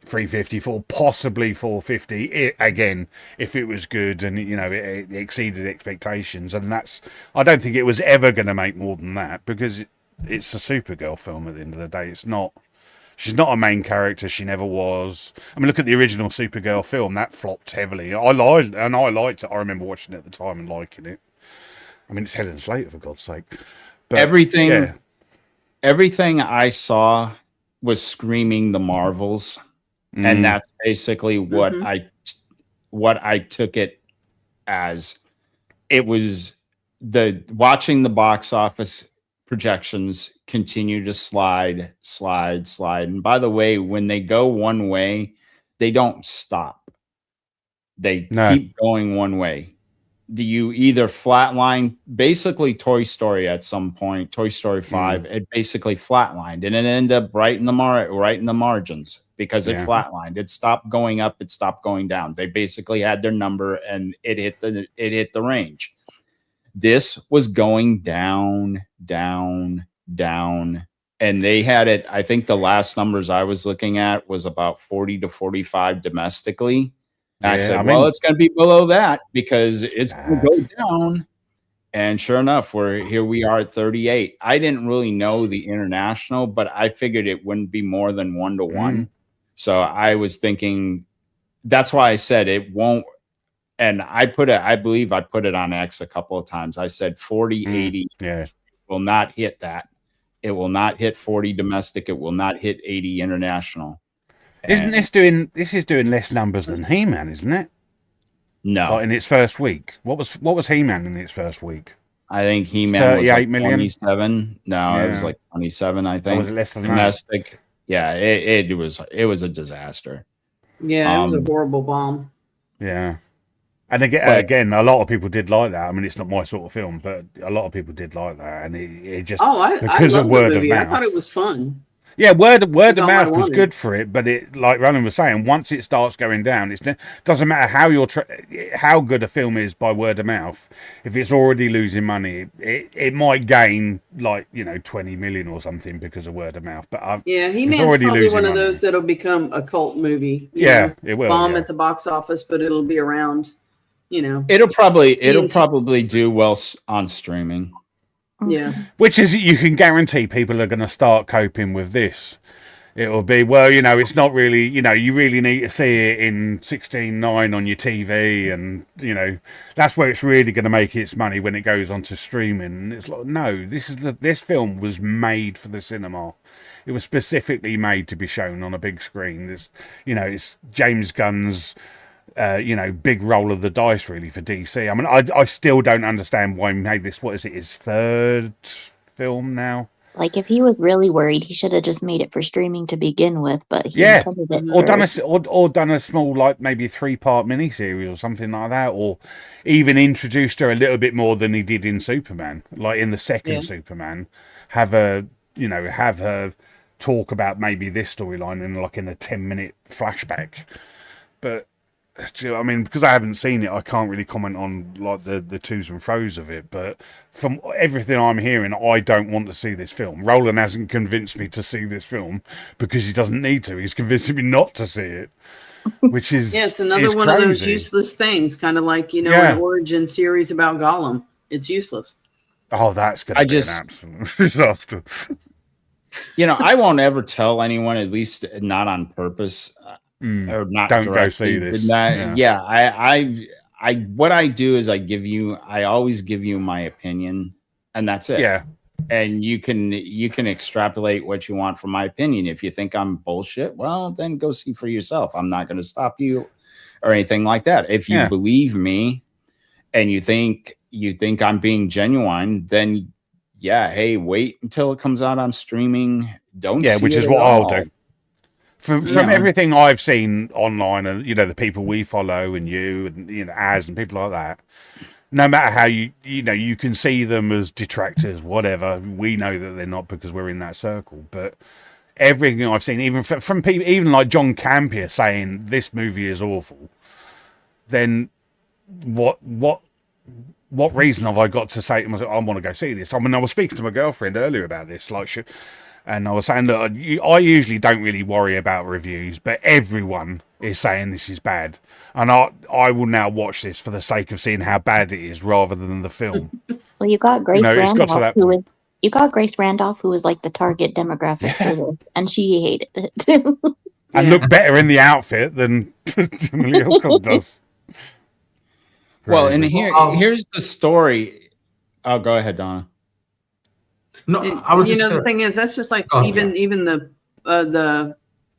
354, possibly 450 again if it was good, and you know it exceeded expectations. And I don't think it was ever going to make more than that, because it's a Supergirl film at the end of the day. It's not. She's not a main character. She never was. I mean, look at the original Supergirl film. That flopped heavily. I liked it. I remember watching it at the time and liking it. I mean, it's Helen Slater, for God's sake. But, everything I saw was screaming the Marvels, and that's basically what I took it as. It was watching the box office projections continue to slide. And by the way, when they go one way, they don't stop. They keep going one way. You either flatline, basically Toy Story at some point, Toy Story 5, it basically flatlined, and it ended up right in the margins, because it flatlined. It stopped going up, it stopped going down. They basically had their number, and it hit the range. This was going down, and they had it. I think the last numbers I was looking at was about 40 to 45 domestically. And I said, well, it's going to be below that, because it's going to go down. And sure enough, here we are at 38. I didn't really know the international, but I figured it wouldn't be more than 1 to 1. So I was thinking, that's why I said it won't. And I believe I put it on X a couple of times. I said 40, 80 will not hit that. It will not hit 40 domestic. It will not hit 80 international. Isn't this is doing less numbers than He-Man, isn't it? No. Like in its first week. What was He-Man in its first week? I think He-Man was like 38 million? 27. No, it was like 27, I think. Or was it less than domestic? That? Yeah, it was a disaster. Yeah, it was a horrible bomb. Yeah. And again, a lot of people did like that. I mean, it's not my sort of film, but a lot of people did like that, and it just because of word of mouth. I thought it was fun. Yeah, word of mouth was good for it, but it, like Rohlin was saying, once it starts going down, it doesn't matter how good a film is by word of mouth. If it's already losing money, it might gain 20 million or something because of word of mouth. But He-Man's probably one of those that'll become a cult movie. It will bomb at the box office, but it'll be around. It'll probably do well on streaming. Yeah. Which is, you can guarantee people are going to start coping with this. It'll be, it's not really, you really need to see it in 16:9 on your TV, and, that's where it's really going to make its money, when it goes onto streaming. And it's like, no, this film was made for the cinema. It was specifically made to be shown on a big screen. It's James Gunn's big roll of the dice, really, for DC. I mean, I still don't understand why he made this. What is it, his third film now? Like, if he was really worried, he should have just made it for streaming to begin with. But he intended it or done a small, maybe 3-part miniseries or something like that, or even introduced her a little bit more than he did in Superman, like in the second Superman. have her talk about maybe this storyline in a 10-minute flashback. But I mean, because I haven't seen it, I can't really comment on like the twos and fro's of it. But from everything I'm hearing, I don't want to see this film. Roland hasn't convinced me to see this film because he doesn't need to. He's convincing me not to see it, which is it's another one crazy. of those useless things, kind of like an origin series about Gollum. It's useless. Oh, that's going to be an absolute disaster. I won't ever tell anyone, at least not on purpose, or not. Don't go see this. I what I do is I always give you my opinion, and that's it. Yeah. And you can extrapolate what you want from my opinion. If you think I'm bullshit, well, then go see for yourself. I'm not going to stop you or anything like that. If you believe me and you think I'm being genuine, then hey, wait until it comes out on streaming. Don't see which it is what all. I'll do. From everything I've seen online, and the people we follow, and you, and Az, and people like that, no matter how you can see them as detractors, whatever. We know that they're not because we're in that circle. But everything I've seen, even from people, even like John Campion saying this movie is awful, then what reason have I got to say to myself, I want to go see this? I mean, I was speaking to my girlfriend earlier about this, and I was saying that I usually don't really worry about reviews, but everyone is saying this is bad. And I will now watch this for the sake of seeing how bad it is rather than the film. Well, you got Grace Randolph, Grace Randolph, who was like the target demographic for this, and she hated it too. And looked better in the outfit than Emily Alcott does. Well, and here's the story. Oh, go ahead, Donna. No, I was the thing is, that's just like even the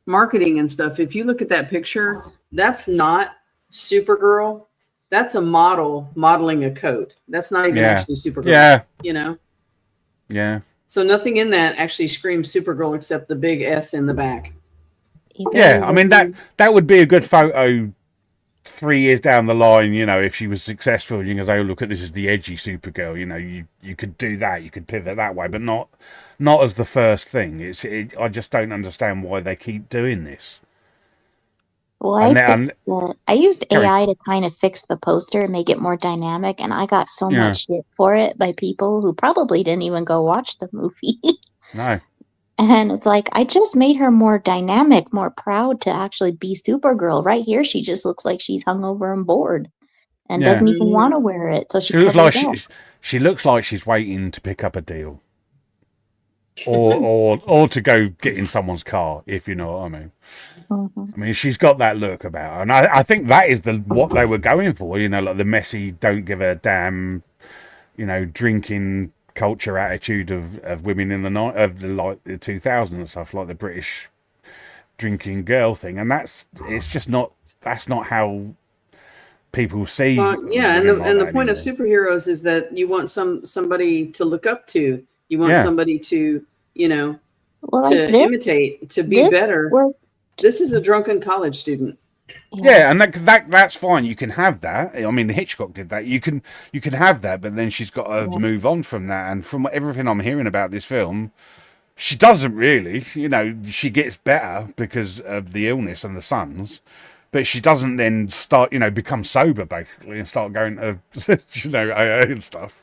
marketing and stuff. If you look at that picture, that's not Supergirl. That's a model modeling a coat. That's not even actually Supergirl. Yeah. Yeah. So nothing in that actually screams Supergirl except the big S in the back. Yeah, I mean that would be a good photo 3 years down the line, if she was successful. You can say, oh, look at this is the edgy Supergirl. You could do that. You could pivot that way, but not as the first thing. I just don't understand why they keep doing this. Well, I used AI to kind of fix the poster and make it more dynamic, and I got so much shit for it by people who probably didn't even go watch the movie. No. And it's like, I just made her more dynamic, more proud to actually be Supergirl. Right here, she just looks like she's hungover and bored and doesn't even want to wear it. So she looks like she looks like she's waiting to pick up a deal. Or to go get in someone's car, if you know what I mean. Mm-hmm. I mean, she's got that look about her, and I think that is what they were going for. Like the messy, don't give a damn, drinking culture attitude of women in the night of the 2000s and stuff, like the British drinking girl thing, and that's not how people see. And the point of superheroes is that you want somebody to look up to. You want somebody to, imitate, to be better. This is a drunken college student. Yeah, and that's fine. You can have that. I mean, Hitchcock did that. You can have that, but then she's got to move on from that. And from everything I'm hearing about this film, she doesn't really. She gets better because of the illness and the sons, but she doesn't then start, become sober basically and start going to, AA and stuff.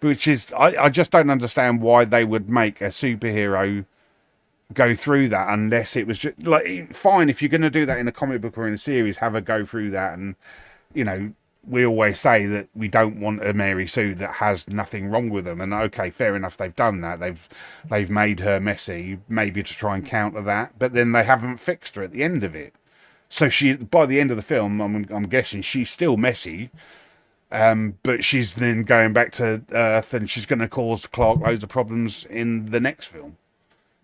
Which is, I just don't understand why they would make a superhero go through that unless it was just like, fine, if you're going to do that in a comic book or in a series, have her go through that. And we always say that we don't want a Mary Sue that has nothing wrong with them, and okay, fair enough, they've done that, they've made her messy, maybe to try and counter that, but then they haven't fixed her at the end of it. So by the end of the film, I'm guessing she's still messy, but she's then going back to Earth, and she's going to cause Clark loads of problems in the next film.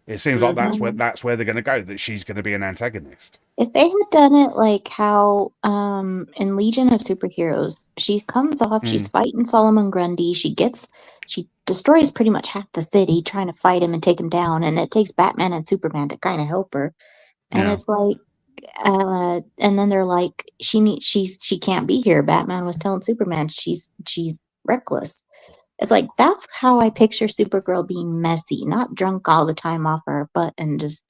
It seems like that's where they're going to go, that she's going to be an antagonist. If they had done it like how in Legion of Superheroes, she comes off, she's fighting Solomon Grundy, she destroys pretty much half the city trying to fight him and take him down, and it takes Batman and Superman to kind of help her. And it's like, and then they're like, she can't be here. Batman was telling Superman she's reckless. It's like, that's how I picture Supergirl being messy, not drunk all the time off her butt and just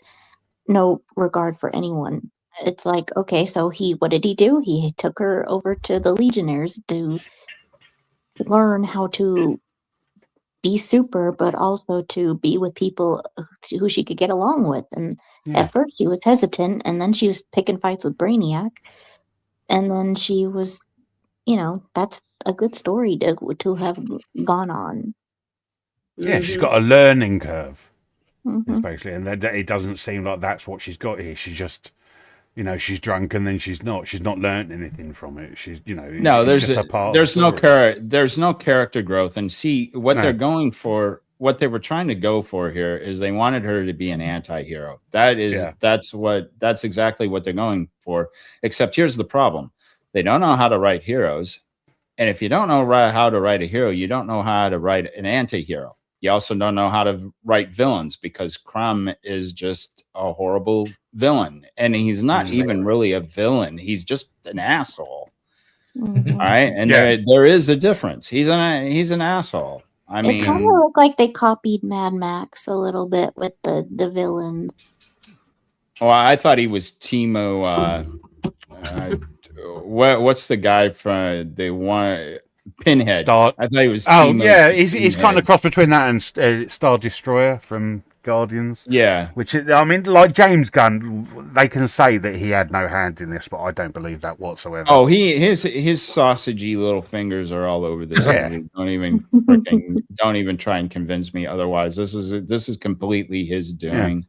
no regard for anyone. It's like, okay, so what did he do? He took her over to the Legionnaires to learn how to be super, but also to be with people who she could get along with. And at first she was hesitant, and then she was picking fights with Brainiac. And then she was, that's a good story to have gone on. Yeah, she's got a learning curve, Mhm. basically, and it doesn't seem like that's what she's got here. She's just, she's drunk and then she's not. She's not learned anything from it. She's, No, it's just a part. There's no character growth, and see what they're going for. What they were trying to go for here is they wanted her to be an anti-hero. That's exactly what they're going for. Except here's the problem: they don't know how to write heroes, and if you don't know how to write a hero, you don't know how to write an anti-hero. You also don't know how to write villains, because Crumb is just a horrible villain, and he's not even really a villain. He's just an asshole. Mhm. All right, and there is a difference. He's an asshole. I mean, it kind of looked like they copied Mad Max a little bit with the villains. Well, I thought he was Timo. What's the guy from the one Pinhead? I thought he was. Timo he's kind of cross between that and Star Destroyer from Guardians. Yeah, which is, I mean, like James Gunn, they can say that he had no hand in this, but I don't believe that whatsoever. Oh, his sausagey little fingers are all over this movie. Don't even try and convince me otherwise. This is completely his doing.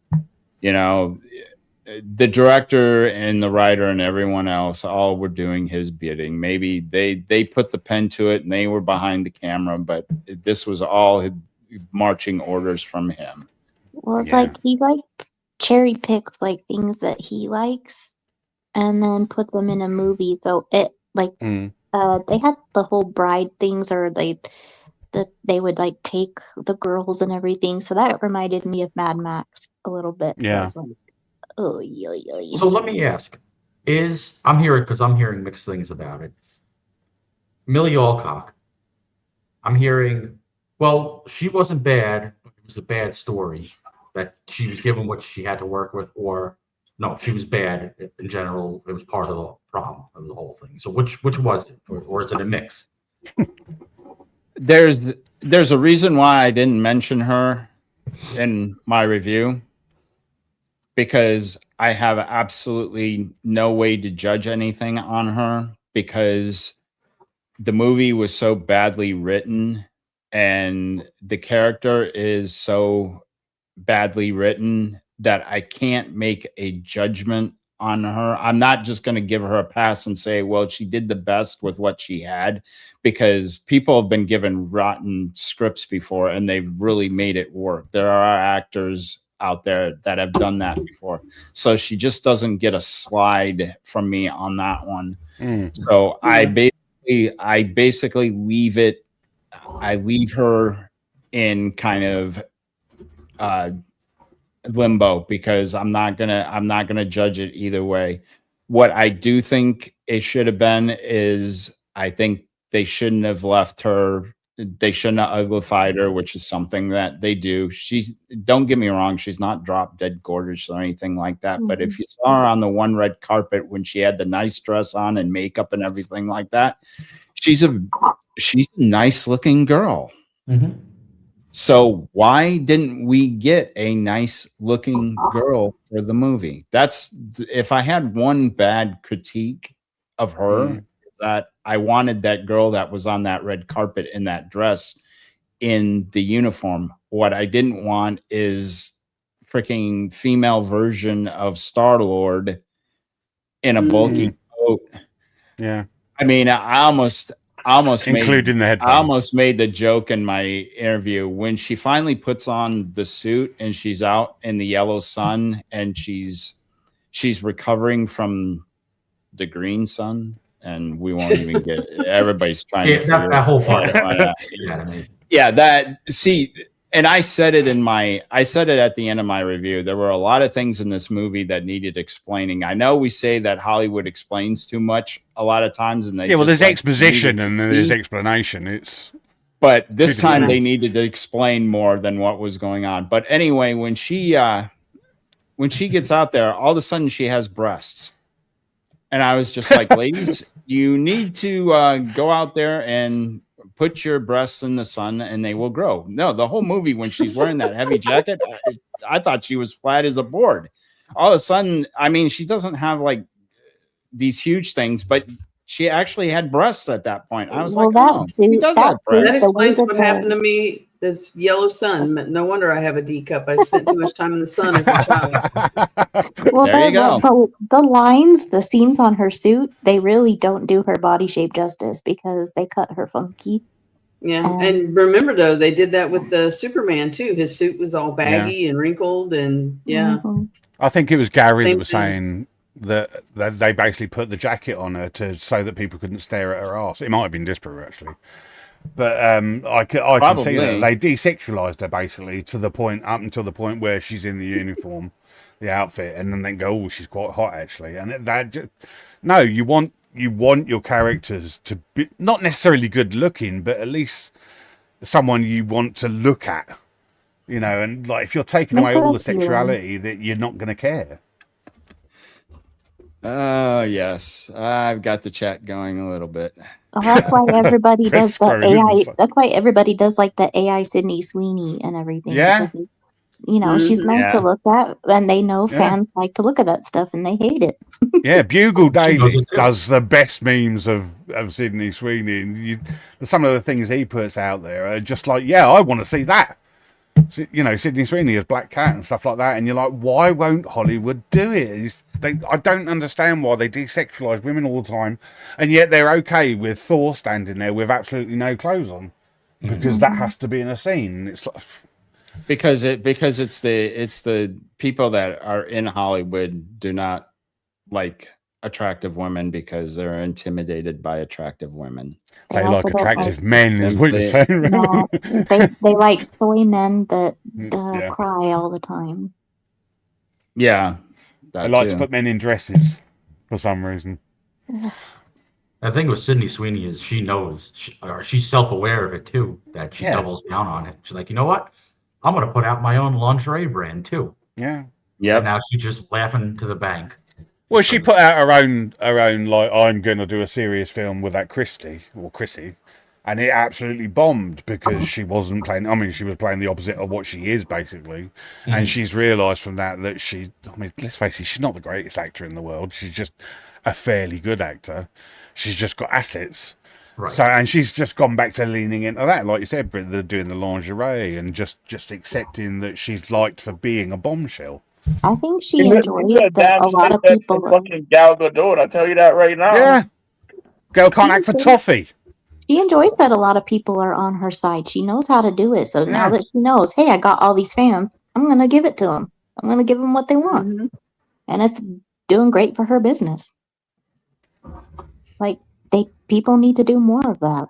The director and the writer and everyone else all were doing his bidding. Maybe they put the pen to it and they were behind the camera, but this was all marching orders from him. Well, it's like he cherry picks things that he likes and then puts them in a movie. So it they had the whole bride things, or they would take the girls and everything. So that reminded me of Mad Max a little bit. Yeah. So let me ask: I'm hearing mixed things about it. Millie Alcock, I'm hearing, well, she wasn't bad, but it was a bad story that she was given what she had to work with, or no, she was bad in general. It was part of the problem of the whole thing. So which was it, or is it a mix? There's a reason why I didn't mention her in my review, because I have absolutely no way to judge anything on her, because the movie was so badly written and the character is so badly written that I can't make a judgment on her. I'm not just going to give her a pass and say, well, she did the best with what she had, because people have been given rotten scripts before and they've really made it work. There are actors out there that have done that before. So she just doesn't get a slide from me on that one. So I basically leave it. I leave her in kind of limbo, because I'm not gonna judge it either way. What I do think it should have been is, I think they shouldn't have left her. They shouldn't have uglified her, which is something that they do. Don't get me wrong, she's not drop dead gorgeous or anything like that. But if you saw her on the one red carpet when she had the nice dress on and makeup and everything like that, she's a nice looking girl. So why didn't we get a nice looking girl for the movie? That's, if I had one bad critique of her, that I wanted that girl that was on that red carpet in that dress in the uniform. What I didn't want is freaking female version of Star-Lord in a bulky coat. Yeah. I mean, I almost including the headphones. I almost made the joke in my interview when she finally puts on the suit and she's out in the yellow sun and she's recovering from the green sun, and we won't even get everybody's trying to figure that whole part. And I said it at the end of my review. There were a lot of things in this movie that needed explaining. I know we say that Hollywood explains too much a lot of times, and there's exposition and then there's explanation. But this Too time different. they needed to explain more than what was going on. But anyway, when she gets out there, all of a sudden she has breasts. And I was just like, ladies, you need to go out there and put your breasts in the sun and they will grow. No, the whole movie, when she's wearing that heavy jacket, I thought she was flat as a board. All of a sudden, I mean, she doesn't have like these huge things, but she actually had breasts at that point. I was like, oh, she does have That breasts. explains what happened to me. This yellow sun. No wonder I have a D cup. I spent too much time in the sun as a child. Well, There you go. the lines, the seams on her suit, they really don't do her body shape justice because they cut her funky. Yeah, and remember though, they did that with the Superman too. His suit was all baggy and wrinkled, and I think it was Gary Same that was thing. saying that they basically put the jacket on her so that people couldn't stare at her ass. It might have been Disparu actually, but I can see that they desexualized her basically to the point up until the point where she's in the uniform, the outfit, and then they go, oh, she's quite hot actually, and no, you want your characters to be not necessarily good looking, but at least someone you want to look at, you know, and like if you're taking away all the sexuality, that you're not going to care. Oh, yes. I've got the chat going a little bit. Well, that's why everybody does the AI. That's why everybody does like the AI Sydney Sweeney and everything. Yeah. Because, you know, she's nice to look at, and they know fans like to look at that stuff, and they hate it. Yeah, Bugle Daily does the best memes of Sydney Sweeney, and some of the things he puts out there are just like, yeah, I want to see that. You know, Sydney Sweeney as Black Cat and stuff like that, and you're like, why won't Hollywood do it? I don't understand why they desexualize women all the time, and yet they're okay with Thor standing there with absolutely no clothes on, because that has to be in a scene. It's like because it's the people that are in Hollywood do not like attractive women because they're intimidated by attractive women. They like attractive men, is what you're saying. No, they like soy men that cry all the time. Yeah. I like to put men in dresses for some reason. The thing with Sydney Sweeney is she knows, she's self-aware of it too, that she doubles down on it. She's like, you know what? I'm going to put out my own lingerie brand too. Yeah. Yeah. And now she's just laughing to the bank. Well, she put out her own like, I'm going to do a serious film with that Chrissy, and it absolutely bombed because she wasn't playing. I mean, she was playing the opposite of what she is basically, and she's realised from that I mean, let's face it, she's not the greatest actor in the world. She's just a fairly good actor. She's just got assets. Right. So, and she's just gone back to leaning into that, like you said, they're doing the lingerie and just accepting that she's liked for being a bombshell. I think she enjoys that a lot of people. Fucking Gal Gadot, I tell you that right now. Yeah, girl can't act for toffee. She enjoys that a lot of people are on her side. She knows how to do it. So now that she knows, hey, I got all these fans, I'm gonna give it to them. I'm gonna give them what they want, and it's doing great for her business. Like people need to do more of that.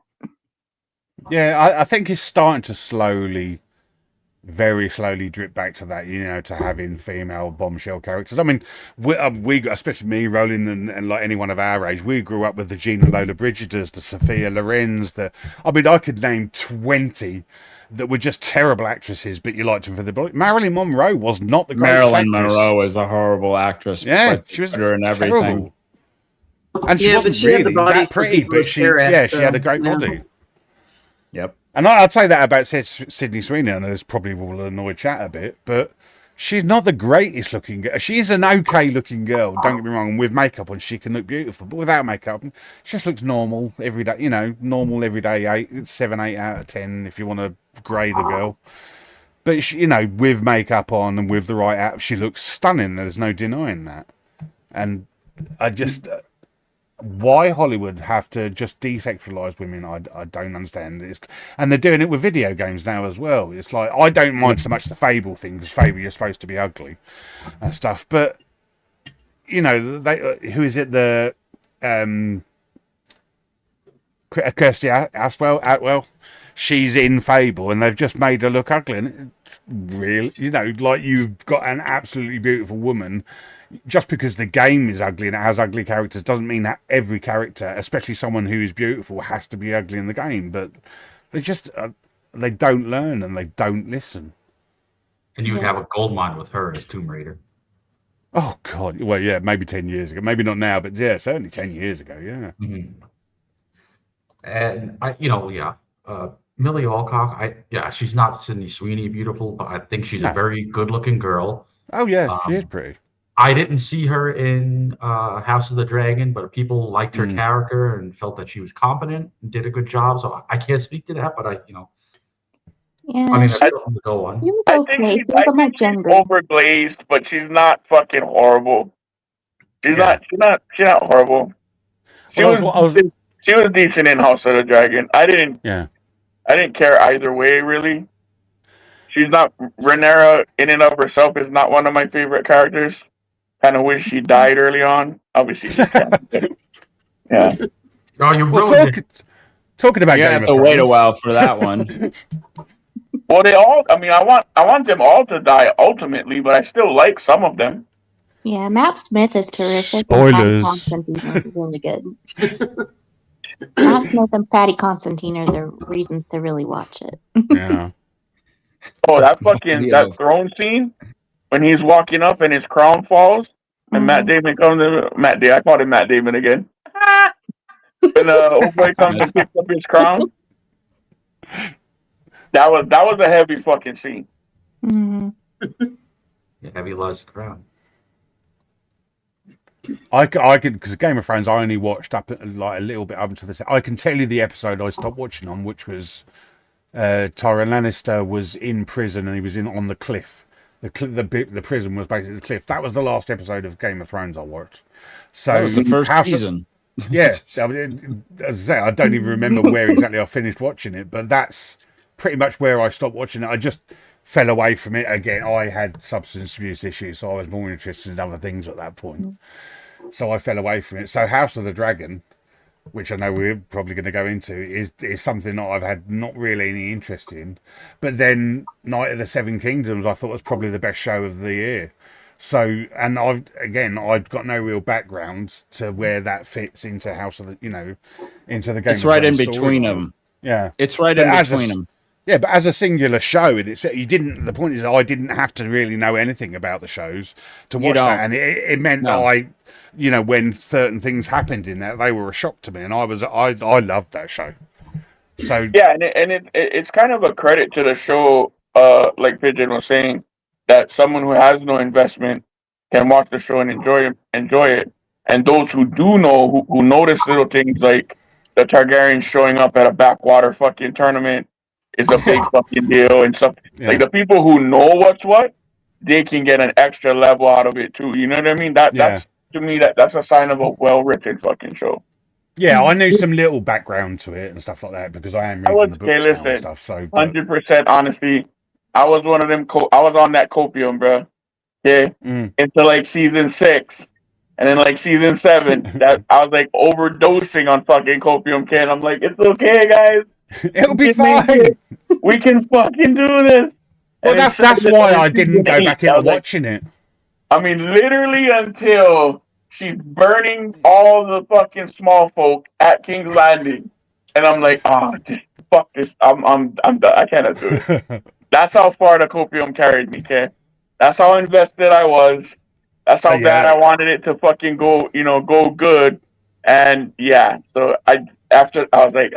Yeah, I think it's starting to very slowly drip back to that, you know, to having female bombshell characters. I mean, we especially me, Rohlin, and like anyone of our age, we grew up with the Gina Lollobrigidas, the Sophia Lorens, I could name 20 that were just terrible actresses, but you liked them for the body. Marilyn Monroe was not the greatest actress. Marilyn Monroe is a horrible actress. Yeah, she was and everything. Terrible. And she wasn't really that pretty, but she had a great body. Yep. And I'd say that about Sydney Sweeney, and this probably will annoy chat a bit, but she's not the greatest looking girl. She's an okay looking girl, don't get me wrong, and with makeup on she can look beautiful, but without makeup, she just looks normal every day, you know, normal every day, 7, 8 out of 10 if you want to grade the girl. But, she, you know, with makeup on and with the right outfit, she looks stunning, there's no denying that. And I just... why Hollywood have to just desexualize women, I don't understand. And they're doing it with video games now as well. It's like, I don't mind so much the Fable thing, because Fable, you're supposed to be ugly and stuff. But, you know, who is it? The Kirsty Atwell, she's in Fable, and they've just made her look ugly. And really, you know, like you've got an absolutely beautiful woman. Just because the game is ugly and it has ugly characters doesn't mean that every character, especially someone who is beautiful, has to be ugly in the game. But They just they don't learn and they don't listen. And you would have a gold mine with her as Tomb Raider. Oh God! Well, yeah, maybe 10 years ago, maybe not now, but yeah, certainly 10 years ago. Yeah. Mm-hmm. And Millie Alcock. She's not Sydney Sweeney beautiful, but I think she's a very good-looking girl. Oh yeah, she is pretty. I didn't see her in House of the Dragon, but people liked her character and felt that she was competent and did a good job. So I can't speak to that, but Yeah, I mean, that's something to go on. you I okay. think She was a much she's younger. overglazed, but she's not fucking horrible. She's not horrible. She was decent in House of the Dragon. I didn't care either way, really. She's not Rhaenyra in and of herself is not one of my favorite characters. Kind of wish she died early on. Obviously, she can't. Yeah. Oh, you ruined it. Talking about you Game have of to Thrones. wait a while for that one. Well, they all. I mean, I want them all to die ultimately, but I still like some of them. Yeah, Matt Smith is terrific. Spoilers. And Patty Constantine is really good. Matt Smith and Patty Constantine are the reasons to really watch it. Yeah. Oh, that that throne scene when he's walking up and his crown falls and Matt Damon comes in. I called him Matt Damon again. And old boy comes and picks up his crown. That was a heavy fucking scene. Mm-hmm. Yeah, heavy lost crown. I could because Game of Thrones I only watched up like a little bit up until this. I can tell you the episode I stopped watching on, which was Tyrion Lannister was in prison and he was on the cliff. The prison was basically the cliff. That was the last episode of Game of Thrones I watched. So that was the first season. Yeah, as I say, I don't even remember where exactly I finished watching it, but that's pretty much where I stopped watching it. I just fell away from it again. I had substance abuse issues, so I was more interested in other things at that point. So I fell away from it. So House of the Dragon, which I know we're probably going to go into, is something that I've had not really any interest in. But then Night of the Seven Kingdoms, I thought was probably the best show of the year. So, and I've got no real background to where that fits into House of the, into the Game. It's right in between them. Yeah, it's right in between them. Yeah, but as a singular show, the point is I didn't have to really know anything about the shows to watch that, and it meant that when certain things happened in that, they were a shock to me, and I loved that show. So yeah, and it's kind of a credit to the show, like Pigeon was saying, that someone who has no investment can watch the show and enjoy it, and those who do know, who notice little things like the Targaryens showing up at a backwater fucking tournament is a big fucking deal and stuff. Yeah. Like the people who know what's what, they can get an extra level out of it too. You know what I mean? That's to me that's a sign of a well-written fucking show. Yeah, I knew some little background to it and stuff like that because I am reading the books now and stuff. So 100% honestly, I was one of them. I was on that copium, bro. Yeah, into like season 6, and then like season 7, that I was like overdosing on fucking copium. I'm like, it's okay, guys. It'll be fine. We can fucking do this. Well, that's why I didn't go back into watching it. I mean, literally until she's burning all the fucking small folk at King's Landing, and I'm like, just fuck this. I'm done. I cannot do it. That's how far the copium carried me, okay? That's how invested I was. That's how bad I wanted it to fucking go, go good. And yeah, so I was like,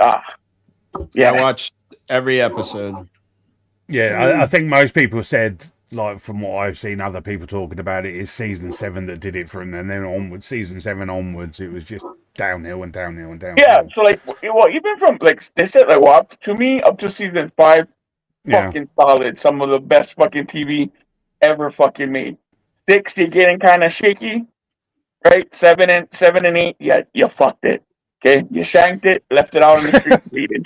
yeah, I watched every episode. Yeah, I think most people said, like from what I've seen other people talking about it, is season 7 that did it for them, and then onwards, season 7 onwards, it was just downhill and downhill and downhill. Yeah, so like, even from like they said, like, up to season 5, fucking solid. Some of the best fucking TV ever fucking made. 6, you're getting kind of shaky, right? 7 and 8, yeah, you fucked it. Okay, you shanked it, left it out on the street bleeding.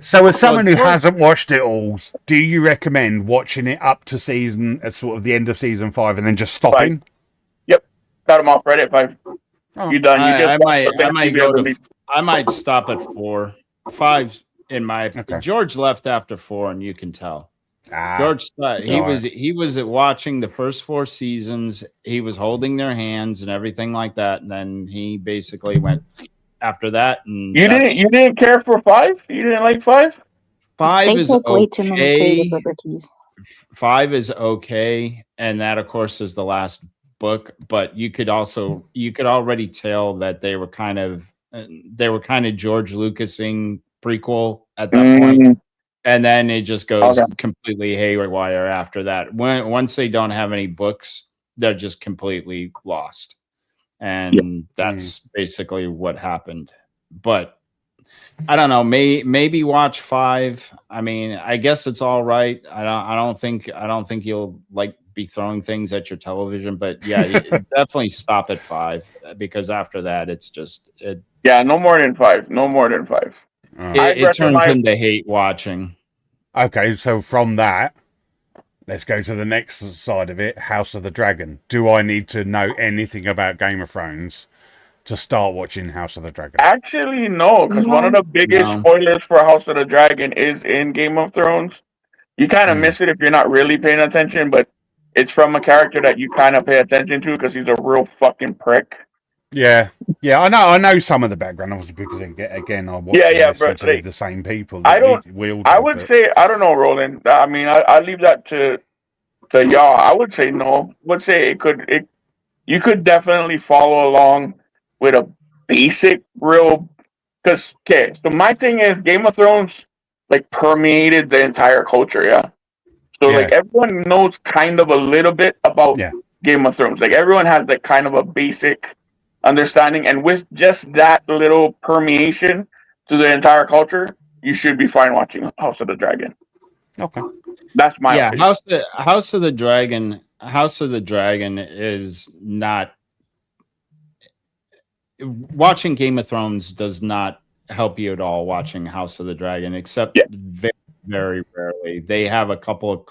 So as someone who hasn't watched it all, do you recommend watching it up to sort of the end of season 5 and then just stopping? 5. Yep, cut them off right at 5. You done? I might stop at 4. 5 in my. Okay. George left after 4, and you can tell. George, he was watching the first 4 seasons. He was holding their hands and everything like that, and then he basically went, after that, and You didn't care for 5? You didn't like 5? 5 They is take way too many creative okay. liberties. 5 is okay, and that of course is the last book. But you could already tell that they were kind of George Lucasing prequel at that point, and then it just goes completely haywire after that. Once they don't have any books, they're just completely lost, and that's basically what happened. But I don't know. Maybe watch 5. I mean, I guess it's all right. I don't think you'll like be throwing things at your television, but yeah, definitely stop at 5 because after that, it's just no more than 5. No more than 5. It turns into hate watching. Okay, so from that, let's go to the next side of it. House of the Dragon. Do I need to know anything about Game of Thrones to start watching House of the Dragon? Actually, no, because one of the biggest spoilers for House of the Dragon is in Game of Thrones. You kind of miss it if you're not really paying attention, but it's from a character that you kind of pay attention to because he's a real fucking prick. Yeah, I know some of the background, obviously, because again, I watch to the same people. I would say, I don't know, Roland. I mean, I leave that to y'all. I would say no. I would say you could definitely follow along with a basic so my thing is Game of Thrones like permeated the entire culture, like everyone knows kind of a little bit about Game of Thrones. Like everyone has like kind of a basic understanding, and with just that little permeation to the entire culture, you should be fine watching House of the Dragon. Okay, that's my opinion. House of the Dragon. House of the Dragon is not. Watching Game of Thrones does not help you at all. Watching House of the Dragon, except very, very rarely. They have a couple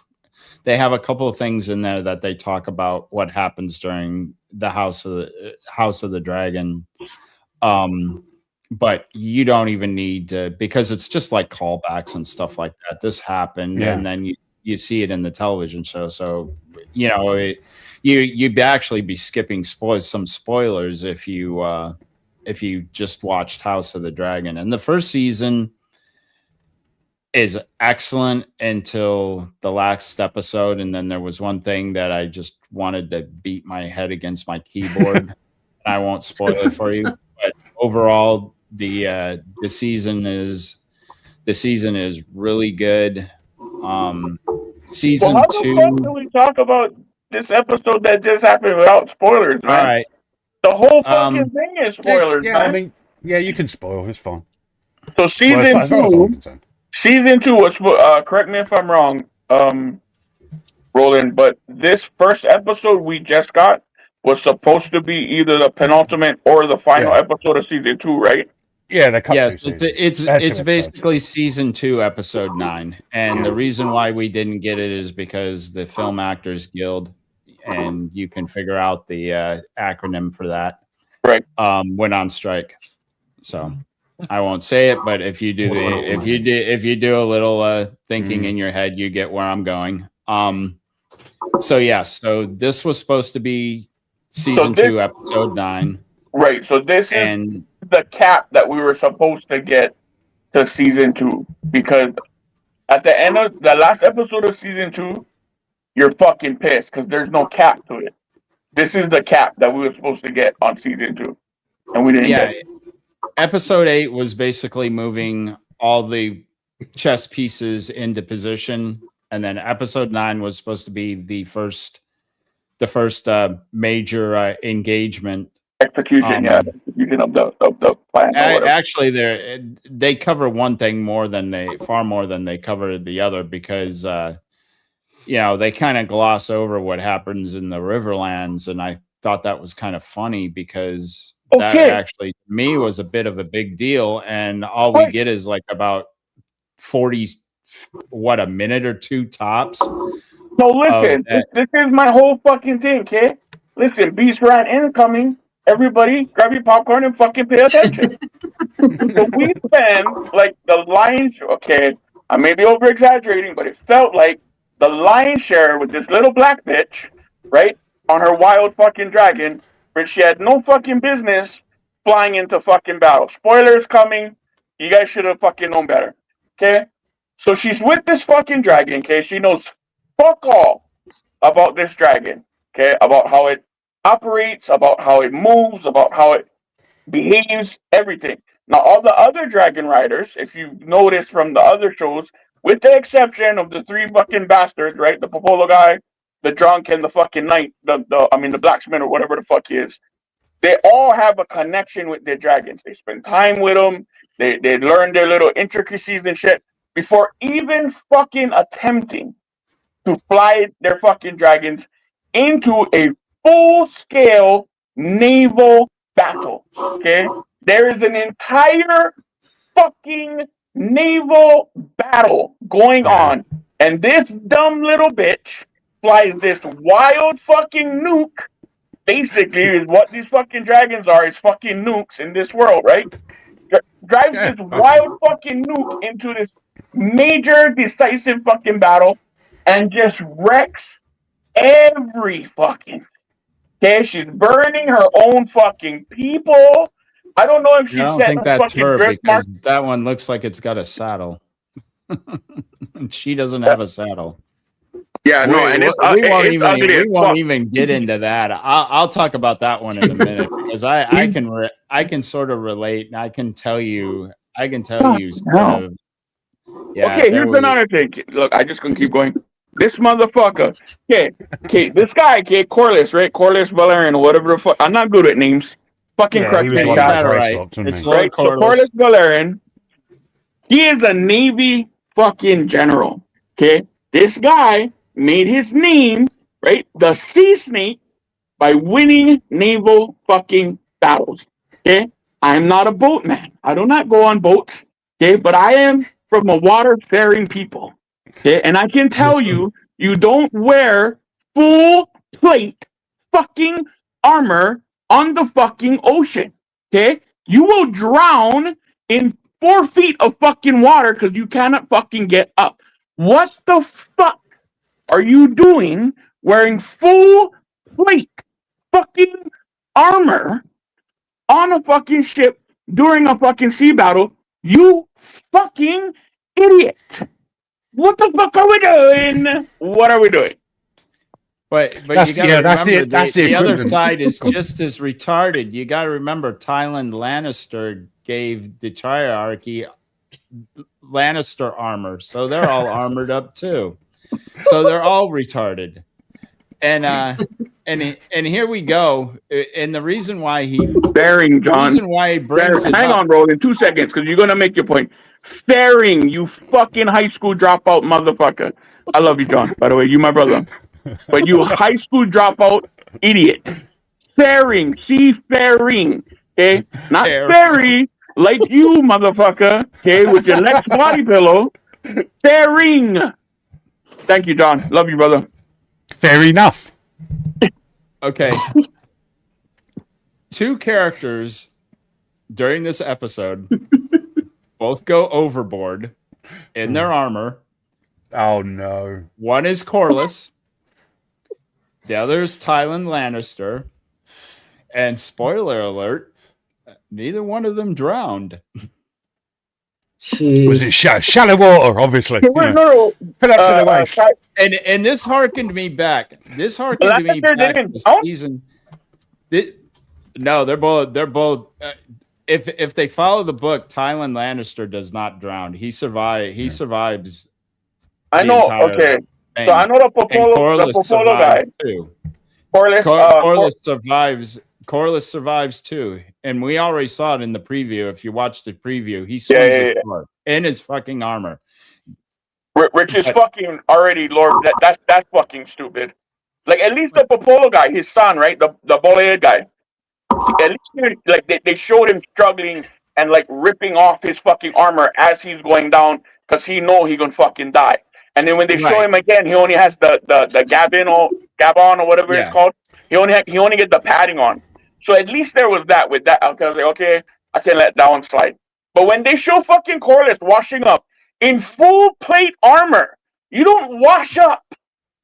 of things in there that they talk about what happens during the House of the Dragon. But you don't even need to, because it's just like callbacks and stuff like that. This happened, and then you see it in the television show. So you'd actually be skipping some spoilers if you just watched House of the Dragon. And the first season is excellent until the last episode, and then there was one thing that I just wanted to beat my head against my keyboard. I won't spoil it for you, but overall, the season is really good. Season 2. How the fuck do we talk about this episode that just happened without spoilers, man? All right. The whole fucking thing is spoilers, man. I mean, you can spoil. It's fine. So season 2 was, correct me if I'm wrong, Roland, but this first episode we just got was supposed to be either the penultimate or the final episode of season 2, right? Yeah, it's basically season 2, episode 9, and the reason why we didn't get it is because the Film Actors Guild, and you can figure out the acronym for that, right? Went on strike. So I won't say it, but if you do a little thinking in your head, you get where I'm going. So this was supposed to be season 2, episode 9. Right. So this is the cap that we were supposed to get to season 2, because at the end of the last episode of season 2, you're fucking pissed because there's no cap to it. This is the cap that we were supposed to get on season 2, and we didn't get it. Episode 8 was basically moving all the chess pieces into position, and then episode 9 was supposed to be the first major engagement. Execution of the plan. Actually, they cover one thing far more than they cover the other, because they kind of gloss over what happens in the Riverlands, and I thought that was kind of funny because that actually to me was a bit of a big deal, and all we get is like about 40, a minute or 2 tops. So listen, this is my whole fucking thing, okay? Listen, Beast Rat incoming. Everybody, grab your popcorn and fucking pay attention. So we spend like the lion's. Okay, I may be over exaggerating, but it felt like the lion's share with this little black bitch, right, on her wild fucking dragon, where she had no fucking business flying into fucking battle. Spoilers coming. You guys should have fucking known better. Okay? So she's with this fucking dragon, okay? She knows fuck all about this dragon, okay? About how it operates, about how it moves, about how it behaves, everything. Now, all the other dragon riders, if you notice from the other shows, with the exception of the three fucking bastards, right? The Popolo guy, the drunk, and the fucking knight, the blacksmith or whatever the fuck he is, they all have a connection with their dragons. They spend time with them. They learn their little intricacies and shit before even fucking attempting to fly their fucking dragons into a full-scale naval battle. Okay? There is an entire fucking naval battle going on, and this dumb little bitch flies this wild fucking nuke. Basically, is what these fucking dragons are, is fucking nukes in this world, right? Drives this wild fucking nuke into this major decisive fucking battle and just wrecks every fucking. Okay, she's burning her own fucking people. I don't know if she I don't set think a that's fucking her drift because mark. that one looks like it's got a saddle. She doesn't have a saddle. Yeah, no, and we it's won't even get into that. I'll talk about that one in a minute because I can sort of relate and I can tell you sort of. Yeah, okay, here's another thing. Look, I just gonna keep going. This motherfucker. Okay, this guy, Corliss, right? Corliss Valerian, whatever the fuck. I'm not good at names. Fucking correct me, one chat. of the right. swaps, It's Right? Lord So Corliss Valerian, he is a Navy fucking general. Okay? This guy made his name, right? The Sea Snake by winning naval fucking battles. Okay? I'm not a boatman. I do not go on boats. Okay? But I am from a water-faring people. Okay? And I can tell you, you don't wear full plate fucking armor on the fucking ocean. Okay? You will drown in 4 feet of fucking water because you cannot fucking get up. What the fuck are you doing wearing full plate fucking armor on a fucking ship during a fucking sea battle? You fucking idiot. What the fuck are we doing? What are we doing? But you gotta remember the other side is just as retarded. You gotta remember Tywin Lannister gave the Triarchy Lannister armor, so they're all armored up too. So they're all retarded. And here we go. And the reason why he Faring, John. The reason why he brings it Hang on, Roll, in 2 seconds, because you're gonna make your point. Faring, you fucking high school dropout motherfucker. I love you, John. By the way, you my brother. But you high school dropout idiot. Faring, seafaring, okay? Not fairy, like you, motherfucker, okay, with your Lex body pillow. Faring. Thank you, John. Love you, brother. Fair enough. Okay. 2 characters during this episode both go overboard in their armor. Oh, no. One is Corliss. The other is Tywin Lannister. And spoiler alert, neither one of them drowned. Jeez. Was it shallow water, obviously? Fill up to the waist. And this harkened me back. This harkened me back to the season. No, they're both. If they follow the book, Tywin Lannister does not drown. He survives. I know. Okay, so I know the Popolo guy too. Corliss survives. Corliss survives too, and we already saw it in the preview. If you watch the preview, he swings his sword in his fucking armor. Rich is fucking already, Lord. That's fucking stupid. Like, at least the Popolo guy, his son, right? The Bolead guy. At least, like, they showed him struggling and, like, ripping off his fucking armor as he's going down because he know he gonna fucking die. And then when they show him again, he only has the Gabon or whatever it's called. He only get the padding on. So at least there was that with that. I was like, okay, I can let that one slide. But when they show fucking Corliss washing up in full plate armor, you don't wash up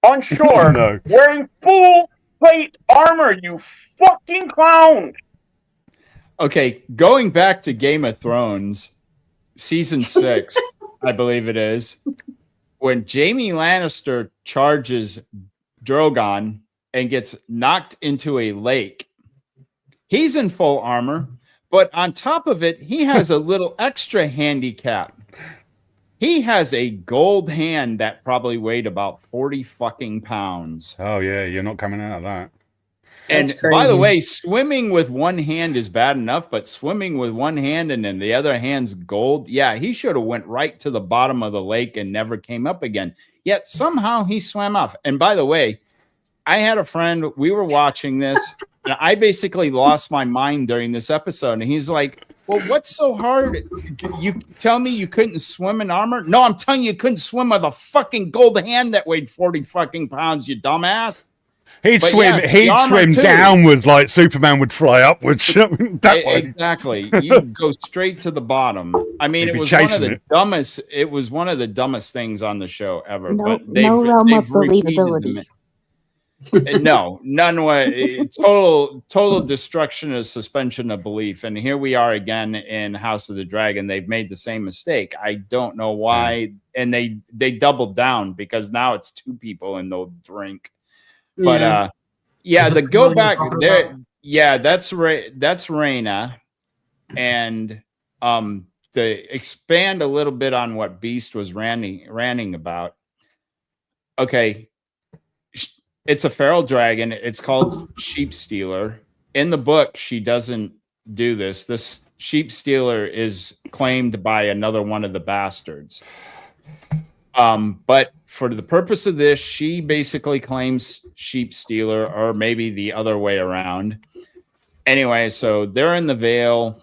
on shore wearing full plate armor, you fucking clown. Okay, going back to Game of Thrones, season 6, I believe it is, when Jaime Lannister charges Drogon and gets knocked into a lake, he's in full armor, but on top of it, he has a little extra handicap. He has a gold hand that probably weighed about 40 fucking pounds. Oh, yeah, you're not coming out of that. And by the way, swimming with one hand is bad enough, but swimming with one hand and then the other hand's gold, yeah, he should have went right to the bottom of the lake and never came up again. Yet somehow he swam off. And by the way, I had a friend, we were watching this, and I basically lost my mind during this episode. And he's like, well, what's so hard? You tell me you couldn't swim in armor? No, I'm telling you couldn't swim with a fucking gold hand that weighed 40 fucking pounds, you dumbass. He'd swim downwards like Superman would fly upwards. That way. Exactly. You go straight to the bottom. I mean, it was one of the dumbest. It was one of the dumbest things on the show ever. No, but no realm of believability. No, none way. Total destruction of suspension of belief. And here we are again in House of the Dragon. They've made the same mistake. I don't know why. And they doubled down because now it's 2 people and they'll drink. But the go back there, that's Rhaena, and to expand a little bit on what Beast was ranting about. Okay, it's a feral dragon. It's called Sheep Stealer. In the book, she doesn't do this. This Sheep Stealer is claimed by another one of the bastards. But for the purpose of this, she basically claims Sheep Stealer, or maybe the other way around. Anyway, so they're in the Vale.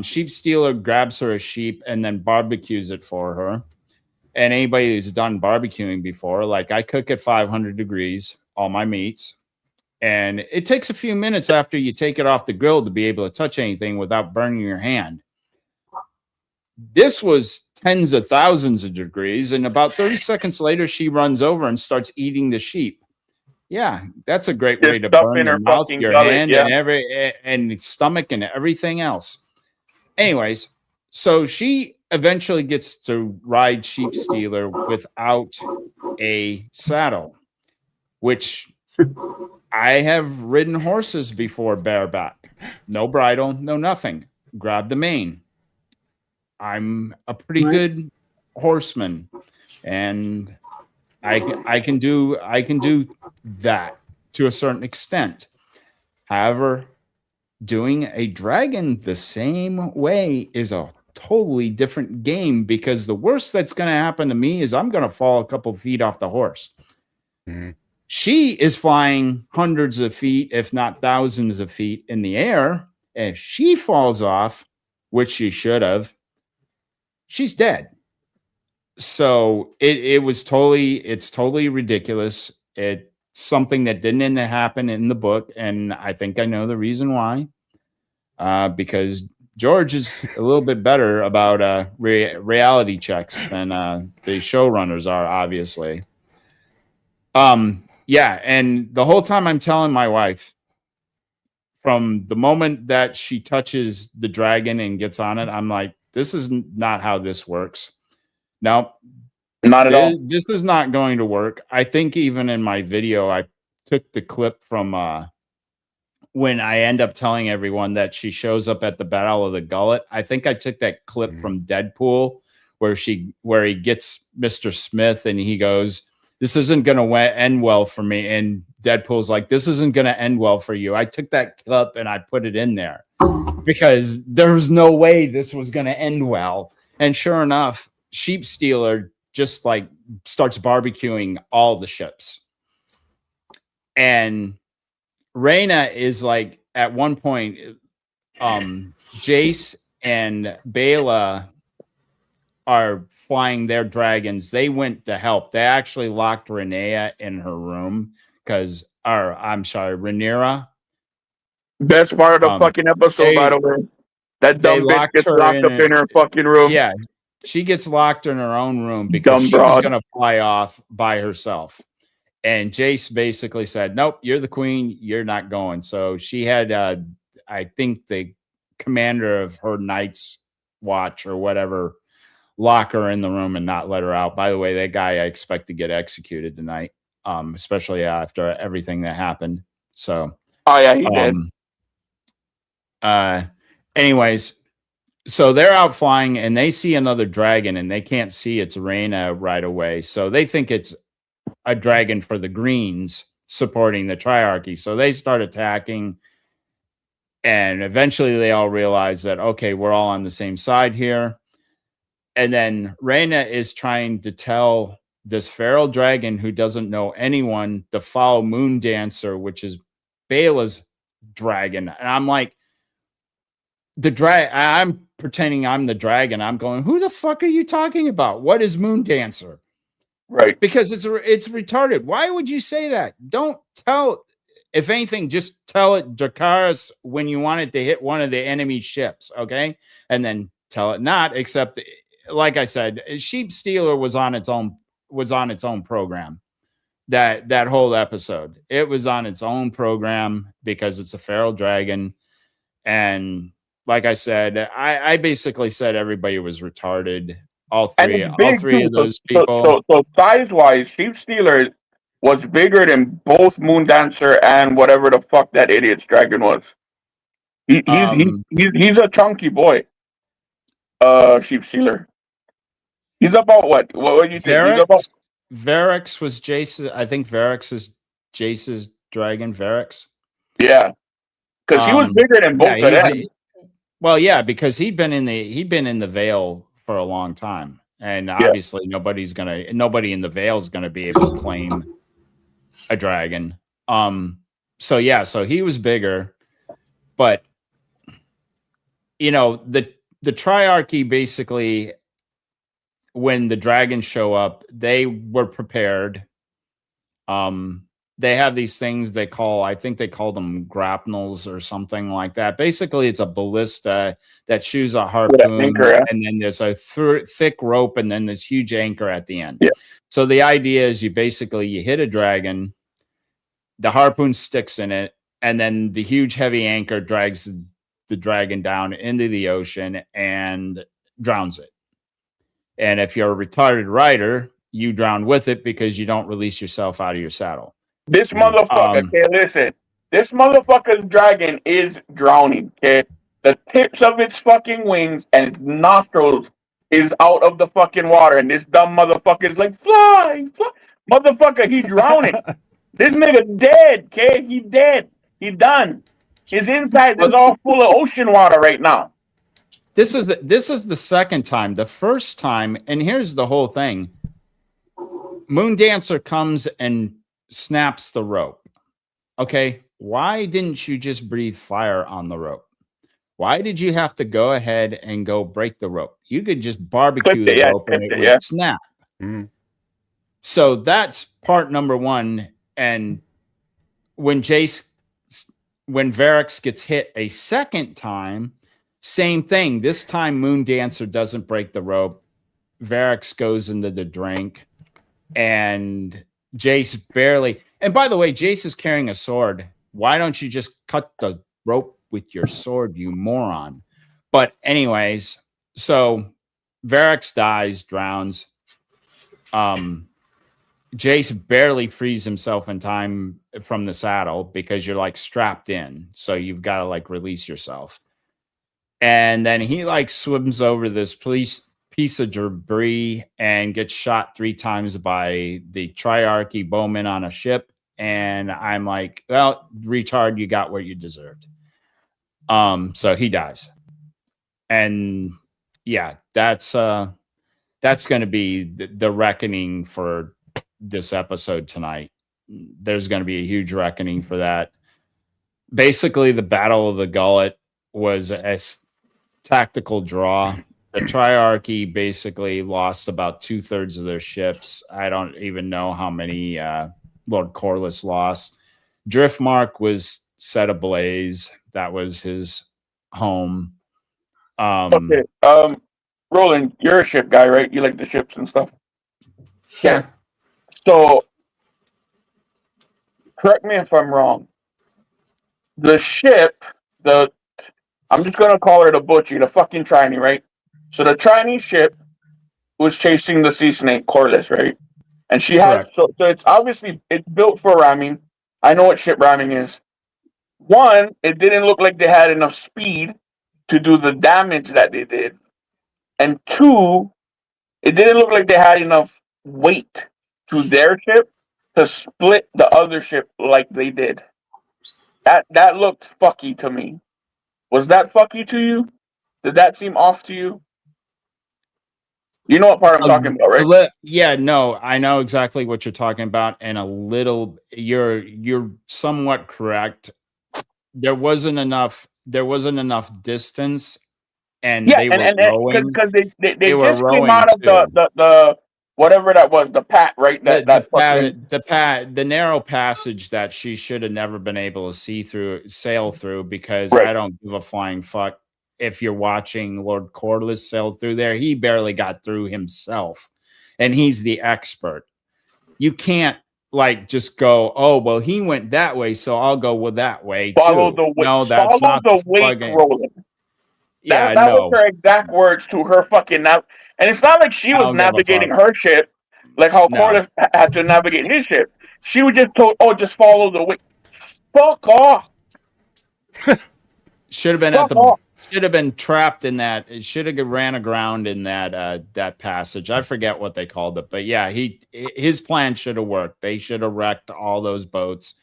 Sheep Stealer grabs her a sheep and then barbecues it for her. And anybody who's done barbecuing before, like I cook at 500 degrees, all my meats. And it takes a few minutes after you take it off the grill to be able to touch anything without burning your hand. This was tens of thousands of degrees, and about 30 seconds later, she runs over and starts eating the sheep. Yeah, that's a great way to burn your mouth, your hand, and stomach and everything else. Anyways, so she eventually gets to ride Sheep Stealer without a saddle, which I have ridden horses before bareback. No bridle, no nothing. Grab the mane. I'm a pretty good horseman, and I can do that to a certain extent. However, doing a dragon the same way is a totally different game, because the worst that's going to happen to me is I'm going to fall a couple feet off the horse. Mm-hmm. She is flying hundreds of feet, if not thousands of feet in the air. If she falls off, which she should have, she's dead. So it's totally ridiculous. It's something that didn't happen in the book, and I think I know the reason why. Because George is a little bit better about reality checks than the showrunners are, obviously. And the whole time I'm telling my wife, from the moment that she touches the dragon and gets on it, I'm like, this is not how this works. No, not at all. This is not going to work. I think even in my video, I took the clip from when I end up telling everyone that she shows up at the Battle of the Gullet. I think I took that clip from Deadpool where he gets Mr. Smith and he goes, "This isn't going to end well for me." And Deadpool's like, "This isn't going to end well for you." I took that clip and I put it in there because there was no way this was going to end well. And sure enough, Sheep Stealer just like starts barbecuing all the ships. And Rhaena is like, at one point, Jace and Bela are flying their dragons. They went to help. They actually locked Rhaenyra in her room Rhaenyra. Best part of the fucking episode, by the way. That dumb bitch gets locked up in her fucking room. Yeah, she gets locked in her own room because she was going to fly off by herself. And Jace basically said, "Nope, you're the queen. You're not going." So she had, I think, the commander of her Night's Watch or whatever lock her in the room and not let her out. By the way, that guy I expect to get executed tonight, especially after everything that happened. So, oh yeah, he did. Anyways, so they're out flying and they see another dragon and they can't see it's Reyna right away. So they think it's a dragon for the Greens supporting the Triarchy. So they start attacking. And eventually they all realize that, okay, we're all on the same side here. And then Reyna is trying to tell this feral dragon who doesn't know anyone to follow Moon Dancer, which is Bela's dragon. And I'm like, I'm pretending I'm the dragon. I'm going, who the fuck are you talking about? What is Moon Dancer? Right. Because it's retarded. Why would you say that? Don't tell. If anything, just tell it Dracarys when you want it to hit one of the enemy ships, okay? And then tell it not, except like I said, Sheep Stealer was on its own program. That whole episode. It was on its own program because it's a feral dragon. And like I said, I basically said everybody was retarded. All three of those people. So size-wise, Sheep Stealer was bigger than both Moon Dancer and whatever the fuck that idiot's dragon was. He's a chunky boy. Sheep Stealer. He's about what? What do you think? He's about... Varix was Jace's. I think Varix is Jace's dragon. Varix. Yeah, because he was bigger than both of them. Well, yeah, because he'd been in the Vale for a long time, and obviously nobody in the Vale is gonna be able to claim a dragon. So he was bigger, but the Triarchy basically, when the dragons show up, they were prepared. They have these things I think they call them grapnels or something like that. Basically, it's a ballista that shoots a harpoon, and then there's a thick rope, and then this huge anchor at the end. Yeah. So the idea is you hit a dragon, the harpoon sticks in it, and then the huge heavy anchor drags the dragon down into the ocean and drowns it. And if you're a retarded rider, you drown with it because you don't release yourself out of your saddle. This motherfucker, okay, listen. This motherfucker's dragon is drowning, okay? The tips of its fucking wings and its nostrils is out of the fucking water, and this dumb motherfucker is like, fly. Motherfucker, he drowning. This nigga dead, okay? He dead. He done. His inside is all full of ocean water right now. This is the second time. The first time, and here's the whole thing. Moon Dancer comes and snaps the rope. Okay, why didn't you just breathe fire on the rope? Why did you have to go ahead and go break the rope? You could just barbecue the rope and it would snap. Mm-hmm. So that's part number one. And when Varix gets hit a second time, same thing. This time Moon Dancer doesn't break the rope. Varix goes into the drink, and Jace barely. And by the way, Jace is carrying a sword. Why don't you just cut the rope with your sword, you moron? But anyways, so Varix dies, drowns. Jace barely frees himself in time from the saddle because you're like strapped in, so you've got to like release yourself. And then he like swims over this piece of debris and gets shot 3 times by the Triarchy bowman on a ship. And I'm like, well, retard, you got what you deserved. So he dies. And yeah, that's going to be the reckoning for this episode tonight. There's going to be a huge reckoning for that. Basically, the Battle of the Gullet was a tactical draw. The Triarchy basically lost about 2/3 of their ships. I don't even know how many Lord Corlys lost. Driftmark was set ablaze. That was his home. Okay. Roland, you're a ship guy, right? You like the ships and stuff. Yeah. So, correct me if I'm wrong. The ship, the I'm just gonna call her the Butchie, the fucking Trinity, right? So the Trinity ship was chasing the sea snake, Corliss, right? And she has Correct. so it's obviously it's built for ramming. I know what ship ramming is. One, it didn't look like they had enough speed to do the damage that they did. And two, it didn't look like they had enough weight to their ship to split the other ship like they did. That looked fucky to me. Was that fucky to you? Did that seem off to you? You know what part I'm talking about, right? Yeah, no, I know exactly what you're talking about, and a little. You're somewhat correct. There wasn't enough. There wasn't enough distance, and Yeah, they and were rowing. because they They were just came rowing out of too. the whatever that was, the pat, right? That fucking The narrow passage that she should have never been able to sail through, because right. I don't give a flying fuck if you're watching Lord Corliss sail through there. He barely got through himself, and he's the expert. You can't like just go, oh well, he went that way, so I'll go with that way Follow too. the No, that's follow not the the wake, fucking. Roland. Yeah, That was no, her exact words to her fucking nav. And it's not like she I was don't give a navigating fuck. her ship like how No. Corliss had to navigate his ship. She was just told, "Oh, just follow the wake." Fuck off. Should have been Fuck off. should have been trapped in that. It should have ran aground in that passage. I forget what they called it, but yeah, his plan should have worked. They should have wrecked all those boats,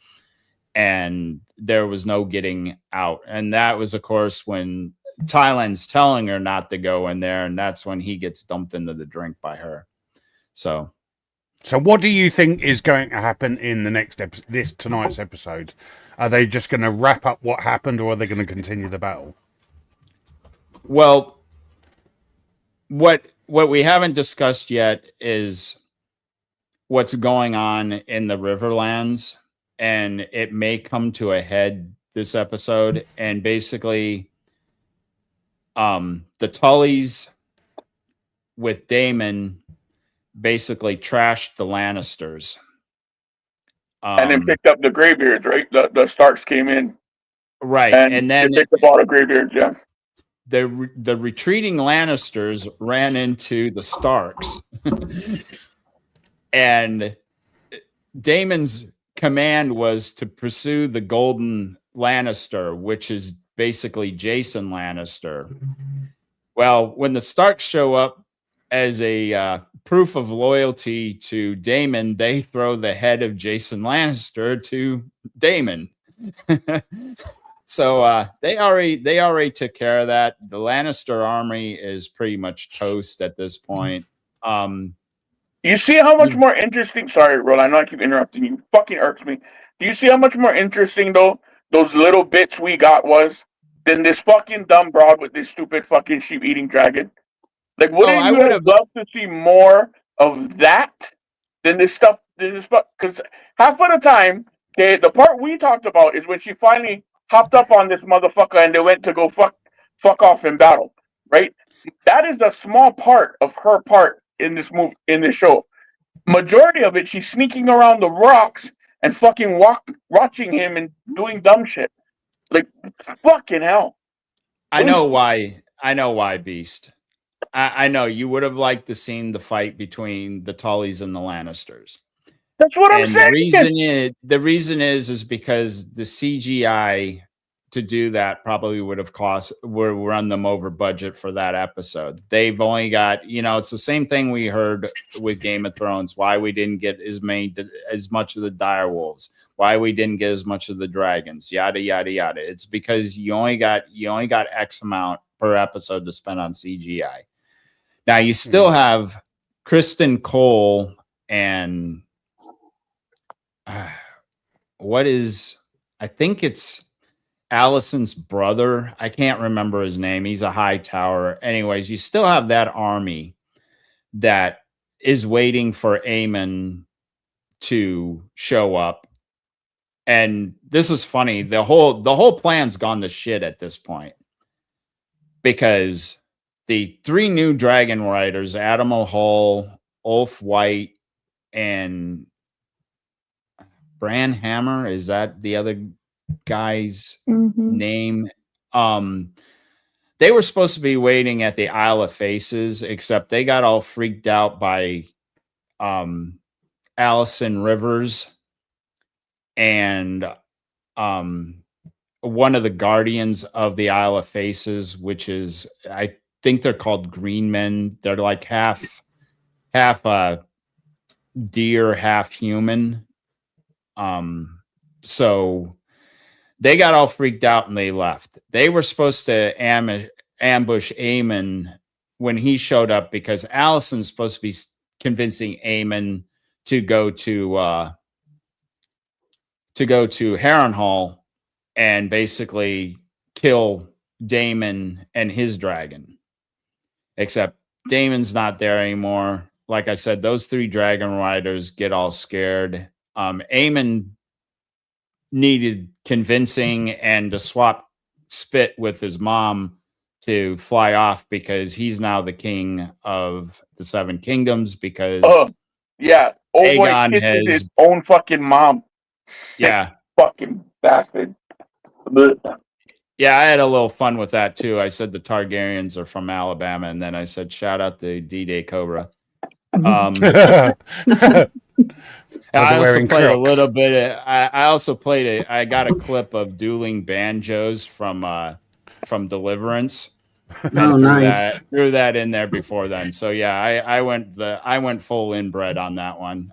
and there was no getting out. And that was, of course, when Thailand's telling her not to go in there, and that's when he gets dumped into the drink by her. So what do you think is going to happen in the next tonight's episode? Are they just going to wrap up what happened, or are they going to continue the battle? well, what we haven't discussed yet is what's going on in the Riverlands, and it may come to a head this episode. And basically, the Tullys with Daemon basically trashed the Lannisters. And then picked up the Greybeards, right? The Starks came in. Right. And then they picked up all the Greybeards, yeah. The retreating Lannisters ran into the Starks. And Daemon's command was to pursue the Golden Lannister, which is basically Jason Lannister. Well, when the Starks show up as a proof of loyalty to Daemon, they throw the head of Jason Lannister to Daemon. So they already took care of that. The Lannister army is pretty much toast at this point. You see how much more interesting? Sorry, Roland, I know I keep interrupting you. Fucking irks me. Do you see how much more interesting though those little bits we got was than this fucking dumb broad with this stupid fucking sheep eating dragon? Like, wouldn't you have loved to see more of that than this stuff? Because half of the time, okay, the part we talked about is when she finally hopped up on this motherfucker and they went to go fuck off in battle, right? That is a small part of her part in this show. Majority of it, she's sneaking around the rocks and fucking watching him and doing dumb shit. Like, fucking hell. I know why, Beast. I know you would have liked to seen the fight between the Tullys and the Lannisters. That's what I'm saying. The reason is because the CGI to do that probably would run them over budget for that episode. They've only got, it's the same thing we heard with Game of Thrones. Why we didn't get as much of the direwolves, why we didn't get as much of the dragons, yada yada yada. It's because you only got X amount per episode to spend on CGI. Now you still have Kristen Cole and I think it's Allison's brother. I can't remember his name. He's a high tower. Anyways, you still have that army that is waiting for Aemon to show up. And this is funny. The whole plan's gone to shit at this point, because the 3 new dragon riders, Adam O'Hull, Ulf White, and Bran Hammer, is that the other guy's name? they were supposed to be waiting at the Isle of Faces, except they got all freaked out by Allison Rivers and one of the guardians of the Isle of Faces, which is, I think they're called green men. They're like half deer, half human. So they got all freaked out and they left. They were supposed to ambush Aemon when he showed up, because Allison's supposed to be convincing Aemon to go to Harrenhal and basically kill Daemon and his dragon. Except Daemon's not there anymore. Like I said, those 3 dragon riders get all scared. Aemon needed convincing and to swap spit with his mom to fly off, because he's now the king of the 7 kingdoms, because yeah, Aegon kisses has his own fucking mom. Sick fucking bastard. Yeah, I had a little fun with that too. I said the Targaryens are from Alabama, and then I said shout out to D-Day Cobra. I also played a little bit. I also played I got a clip of dueling banjos from Deliverance. Oh, nice. Threw that in there before then. So yeah, I went full inbred on that one.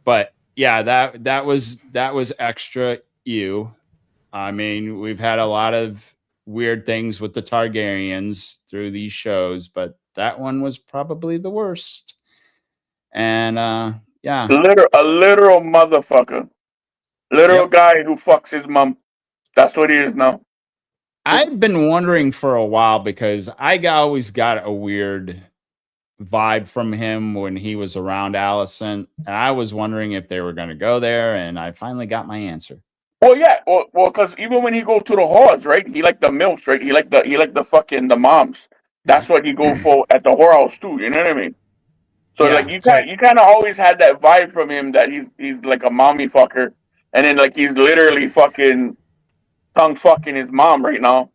But yeah, that was extra ew. I mean, we've had a lot of weird things with the Targaryens through these shows, but that one was probably the worst. And yeah, a literal motherfucker, literal guy who fucks his mom. That's what he is now. I've been wondering for a while, because I always got a weird vibe from him when he was around Allison, and I was wondering if they were going to go there, and I finally got my answer. Well, yeah, well, because even when he go to the whores, right? He like the milfs, right? He like the fucking the moms. That's what he go for at the whorehouse too. You know what I mean? So like you kind of always had that vibe from him that he's like a mommy fucker, and then like he's literally fucking tongue fucking his mom right now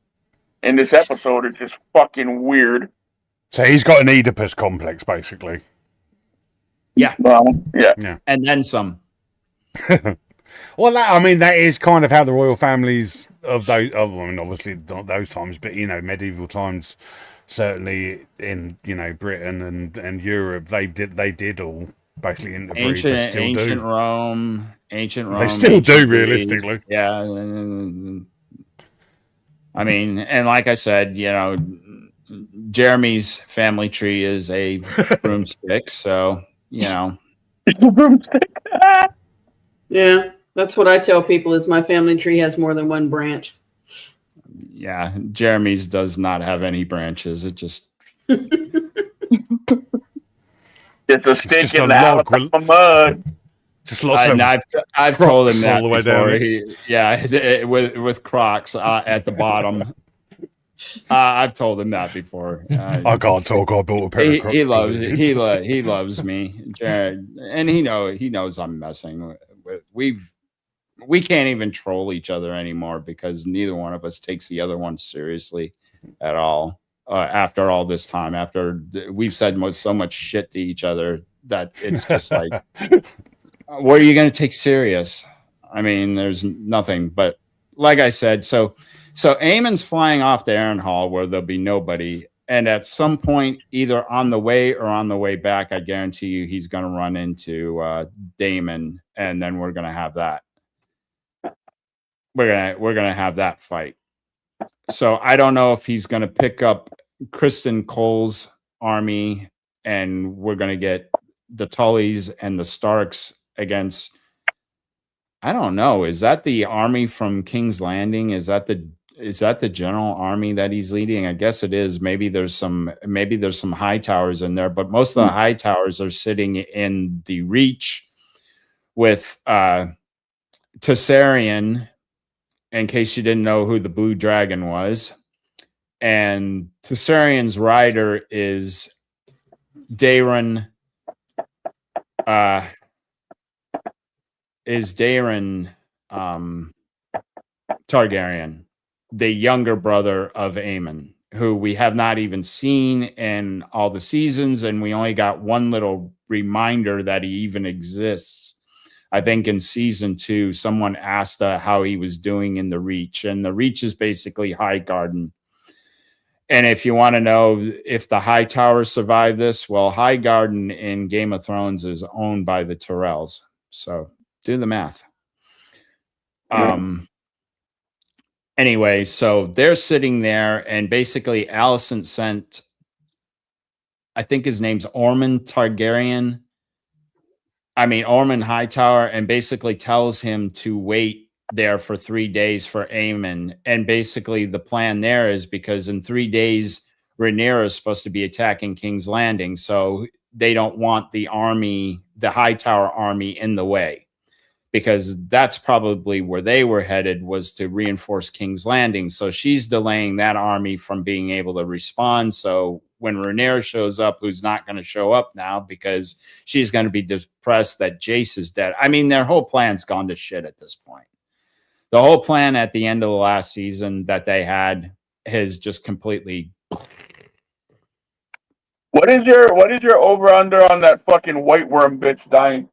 in this episode. It's just fucking weird. So he's got an Oedipus complex, basically. Yeah. Well, yeah. And then some. Well, that is kind of how the royal families of those, I mean, obviously not those times, but, medieval times, certainly in, Britain and Europe, they did all basically interbreed. Ancient Rome. They still do, realistically. Yeah. I mean, and like I said, Jeremy's family tree is a broomstick, so, Broomstick. Yeah, that's what I tell people is my family tree has more than one branch. Yeah, Jeremy's does not have any branches. It just it's a stick in the Alabama mud. Just lots of I've told him that all the way before. With Crocs at the bottom. I've told him that before. I can't talk. I bought a pair of Crocs. He loves me, Jared, and he knows I'm messing with. We can't even troll each other anymore, because neither one of us takes the other one seriously at all. After all this time, after we've said so much shit to each other, that it's just like, what are you going to take serious? I mean, there's nothing. But like I said, so Aemon's flying off to Harrenhal, where there'll be nobody. And at some point, either on the way or on the way back, I guarantee you he's going to run into Daemon, and then we're going to have that. We're gonna have that fight. So I don't know if he's going to pick up Kristen Cole's army, and we're going to get the Tullys and the Starks against. I don't know. Is that the army from King's Landing? Is that the general army that he's leading? I guess it is. Maybe there's some high towers in there, but most of the high towers are sitting in the Reach with Tessarion, in case you didn't know who the Blue Dragon was. And Tessarion's rider is Daeron Targaryen. the younger brother of Aemon, who we have not even seen in all the seasons, and we only got one little reminder that he even exists. I think in season 2, someone asked how he was doing in the Reach, and the Reach is basically High Garden. And if you want to know if the High Tower survived this, well, High Garden in Game of Thrones is owned by the Tyrells. So do the math. Anyway, so they're sitting there, and basically Alicent sent, I think his name's Ormond Targaryen. Ormond Hightower, and basically tells him to wait there for 3 days for Aemon. And basically the plan there is because in 3 days, Rhaenyra is supposed to be attacking King's Landing. So they don't want the army, the Hightower army, in the way, because that's probably where they were headed, was to reinforce King's Landing. So she's delaying that army from being able to respond. So when Rhaenyra shows up, who's not going to show up now because she's going to be depressed that Jace is dead. I mean, their whole plan's gone to shit at this point. The whole plan at the end of the last season that they had has just completely... What is your over-under on that fucking white worm bitch dying?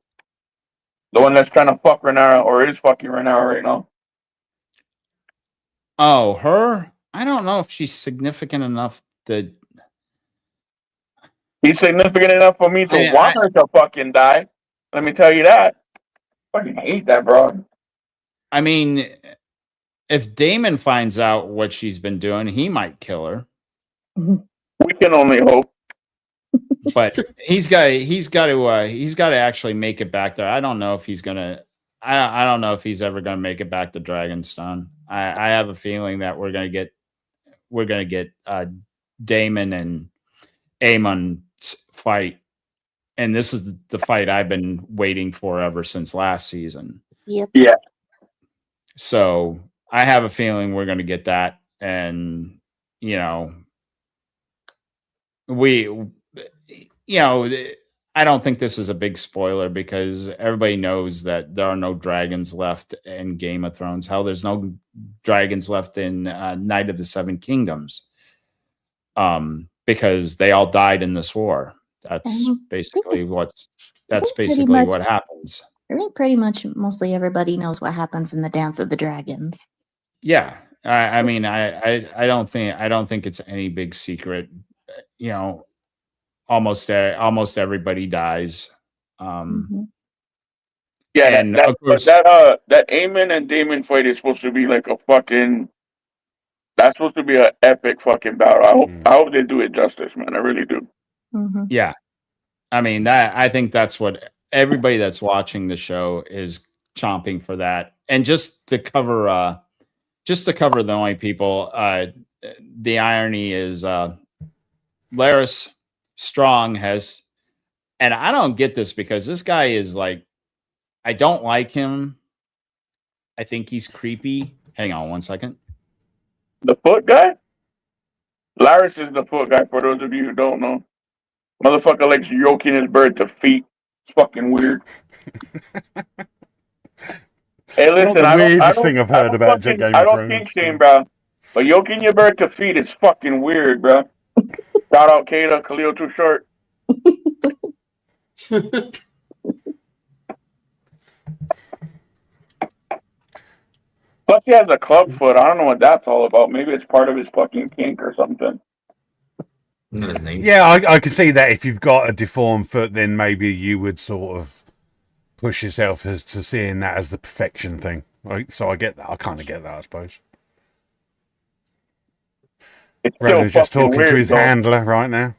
The one that's trying to fuck Rhaenyra, or is fucking Rhaenyra right now. Oh, her? I don't know if she's significant enough to... He's significant enough for me to want her to fucking die. Let me tell you that. I fucking hate that, bro. I mean, if Daemon finds out what she's been doing, he might kill her. We can only hope. But he's got to actually make it back there. I don't know if he's gonna. I don't know if he's ever gonna make it back to Dragonstone. I have a feeling that we're gonna get Daemon and Aemon's fight, and this is the fight I've been waiting for ever since last season. Yep. Yeah. So I have a feeling we're gonna get that, and I don't think this is a big spoiler because everybody knows that there are no dragons left in Game of Thrones. Hell, there's no dragons left in Night of the Seven Kingdoms, because they all died in this war. That's basically what happens. I think pretty much mostly everybody knows what happens in the Dance of the Dragons. Yeah, I mean, I don't think it's any big secret. Almost everybody dies. Yeah, and that Aemon and Daemon fight is supposed to be like a fucking. That's supposed to be an epic fucking battle. I hope they do it justice, man. I really do. Mm-hmm. Yeah, I mean I think that's what everybody that's watching the show is chomping for that. And just to cover the only people, the irony is Larys Strong has, and I don't get this because this guy is like, I don't like him. I think he's creepy. Hang on one second. The foot guy? Larys is the foot guy, for those of you who don't know. Motherfucker likes yoking his bird to feet. It's fucking weird. Hey, listen, the weirdest thing I've heard about Game of Thrones. I don't think shame, bro. But yoking your bird to feet is fucking weird, bro. Shout out Kata, Khalil Too Short. Plus, he has a club foot. I don't know what that's all about. Maybe it's part of his fucking kink or something. Yeah, I can see that if you've got a deformed foot, then maybe you would sort of push yourself as to seeing that as the perfection thing. Right? So I get that. I kind of get that, I suppose. Rather just talking to his handler right now.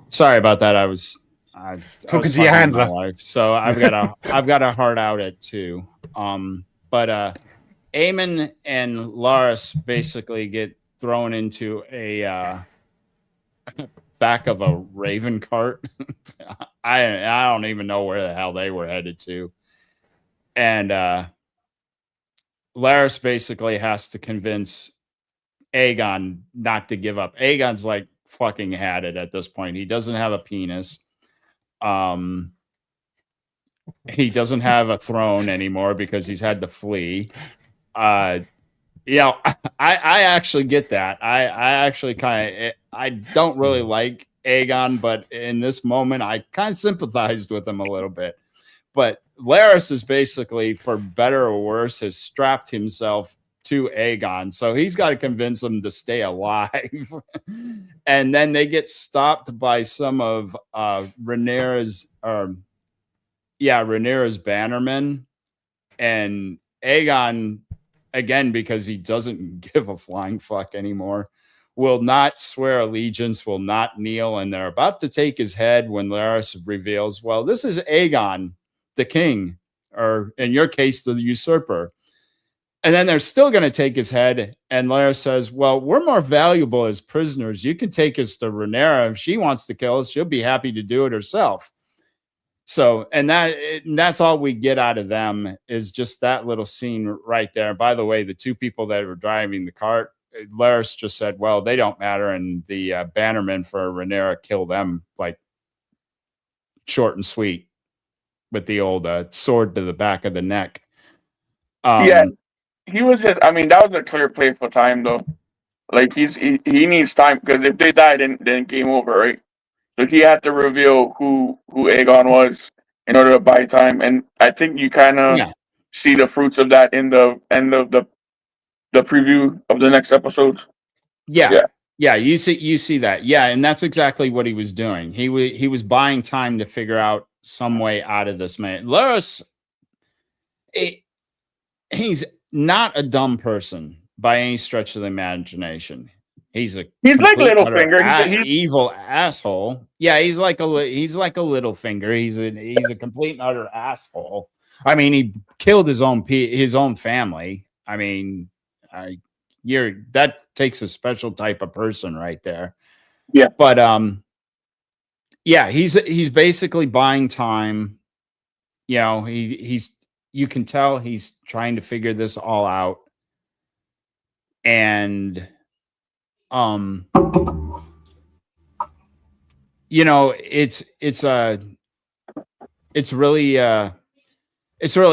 Sorry about that. I was talking to your handler. So I've got a heart out at 2. But Aemon and Larys basically get thrown into a back of a raven cart. I don't even know where the hell they were headed to. And Larys basically has to convince Aegon not to give up. Aegon's like fucking had it at this point. He doesn't have a penis. He doesn't have a throne anymore because he's had to flee. I actually get that. I actually I don't really like Aegon, but in this moment, I kind of sympathized with him a little bit. But Larys is basically, for better or worse, has strapped himself to Aegon, so he's got to convince him to stay alive. And then they get stopped by some of Rhaenyra's bannermen, and Aegon, again, because he doesn't give a flying fuck anymore, will not swear allegiance, will not kneel, and they're about to take his head when Larys reveals, well, this is Aegon, the king, or in your case, the usurper. And then they're still going to take his head, and Larys says, well, we're more valuable as prisoners. You can take us to Rhaenyra. If she wants to kill us, she'll be happy to do it herself. So, and that's all we get out of them, is just that little scene right there. By the way, the two people that were driving the cart, Larys just said, well, they don't matter. And the bannermen for Rhaenyra kill them like short and sweet with the old sword to the back of the neck. Yeah, he was just, I mean, that was a clear play for time, though. Like, he needs time, because if they die, then game over, right? So he had to reveal who Aegon was in order to buy time. And I think you kind of see the fruits of that in the end of the preview of the next episodes. Yeah, you see that. Yeah, and that's exactly what he was doing. He was buying time to figure out some way out of this, man. Larys, he's not a dumb person by any stretch of the imagination. He's like Littlefinger. He's evil asshole. Yeah, he's like a Littlefinger. He's a complete and utter asshole. I mean, he killed his own family. I mean, that takes a special type of person right there. Yeah. But he's basically buying time. You know, you can tell he's trying to figure this all out. And you know, it's really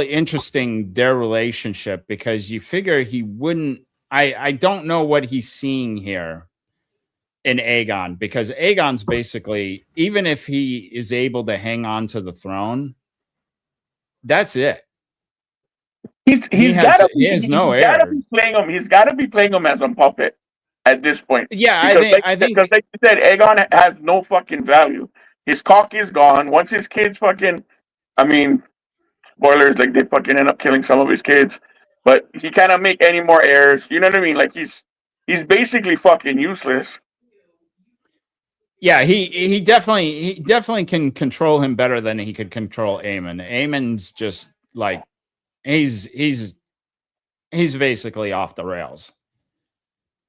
interesting, their relationship, because you figure he wouldn't. I don't know what he's seeing here in Aegon, because Aegon's basically, even if he is able to hang on to the throne, that's it. He has no heir. He's got to be playing him as a puppet at this point. Yeah, I think because like you said, Aegon has no fucking value. His cock is gone. Once his kids fucking, I mean, spoilers, like they fucking end up killing some of his kids, but he cannot make any more heirs. You know what I mean? Like he's basically fucking useless. Yeah, he definitely can control him better than he could control Aemon. Aemon's just like, he's basically off the rails.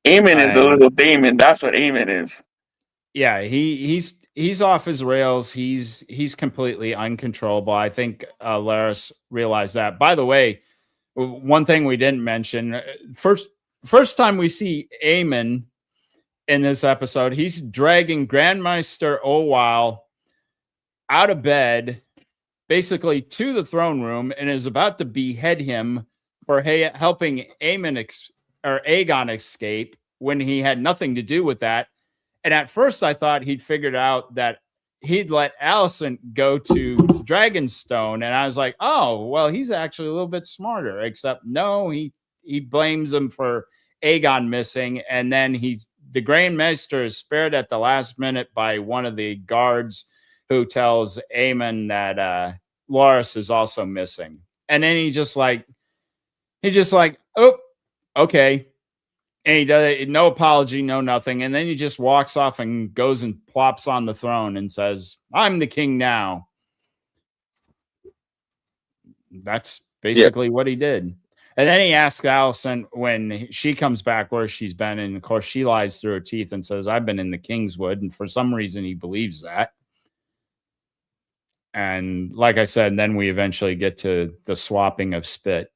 Aemon is a little Damon. That's what Aemon is. Yeah, he's off his rails. He's completely uncontrollable. I think Larys realized that. By the way, one thing we didn't mention, first time we see Aemon in this episode, he's dragging Grandmaster Olwyle out of bed, basically to the throne room, and is about to behead him for helping Aegon escape when he had nothing to do with that. And at first I thought he'd figured out that he'd let Alicent go to Dragonstone, and I was like, oh, well, he's actually a little bit smarter, except no, he blames him for Aegon missing, and then the Grand Maester is spared at the last minute by one of the guards who tells Aemon that Larys is also missing. And then he just like, oh, okay. And he does no apology, no nothing. And then he just walks off and goes and plops on the throne and says, I'm the king now. That's basically what he did. And then he asks Alicent when she comes back where she's been. And of course, she lies through her teeth and says, I've been in the Kingswood. And for some reason, he believes that. And like I said, then we eventually get to the swapping of spit.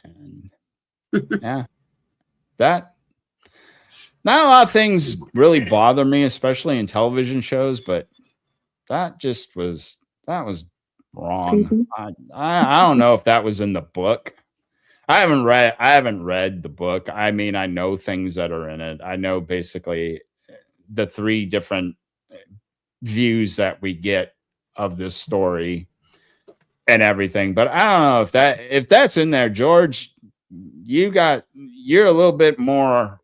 And yeah, not a lot of things really bother me, especially in television shows, but that was wrong. Mm-hmm. I don't know if that was in the book. I haven't read the book. I mean, I know things that are in it. I know basically the 3 different views that we get of this story and everything. But I don't know if that's in there, George. You're a little bit more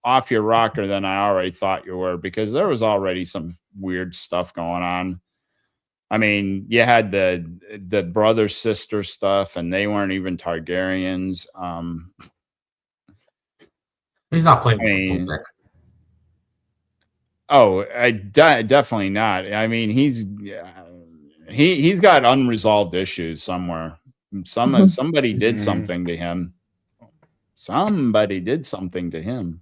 off your rocker than I already thought you were, because there was already some weird stuff going on. I mean, you had the brother sister stuff, and they weren't even Targaryens. He's not playing I with the full mean, deck. oh, definitely not. I mean, he's got unresolved issues somewhere. Somebody did something to him. Somebody did something to him.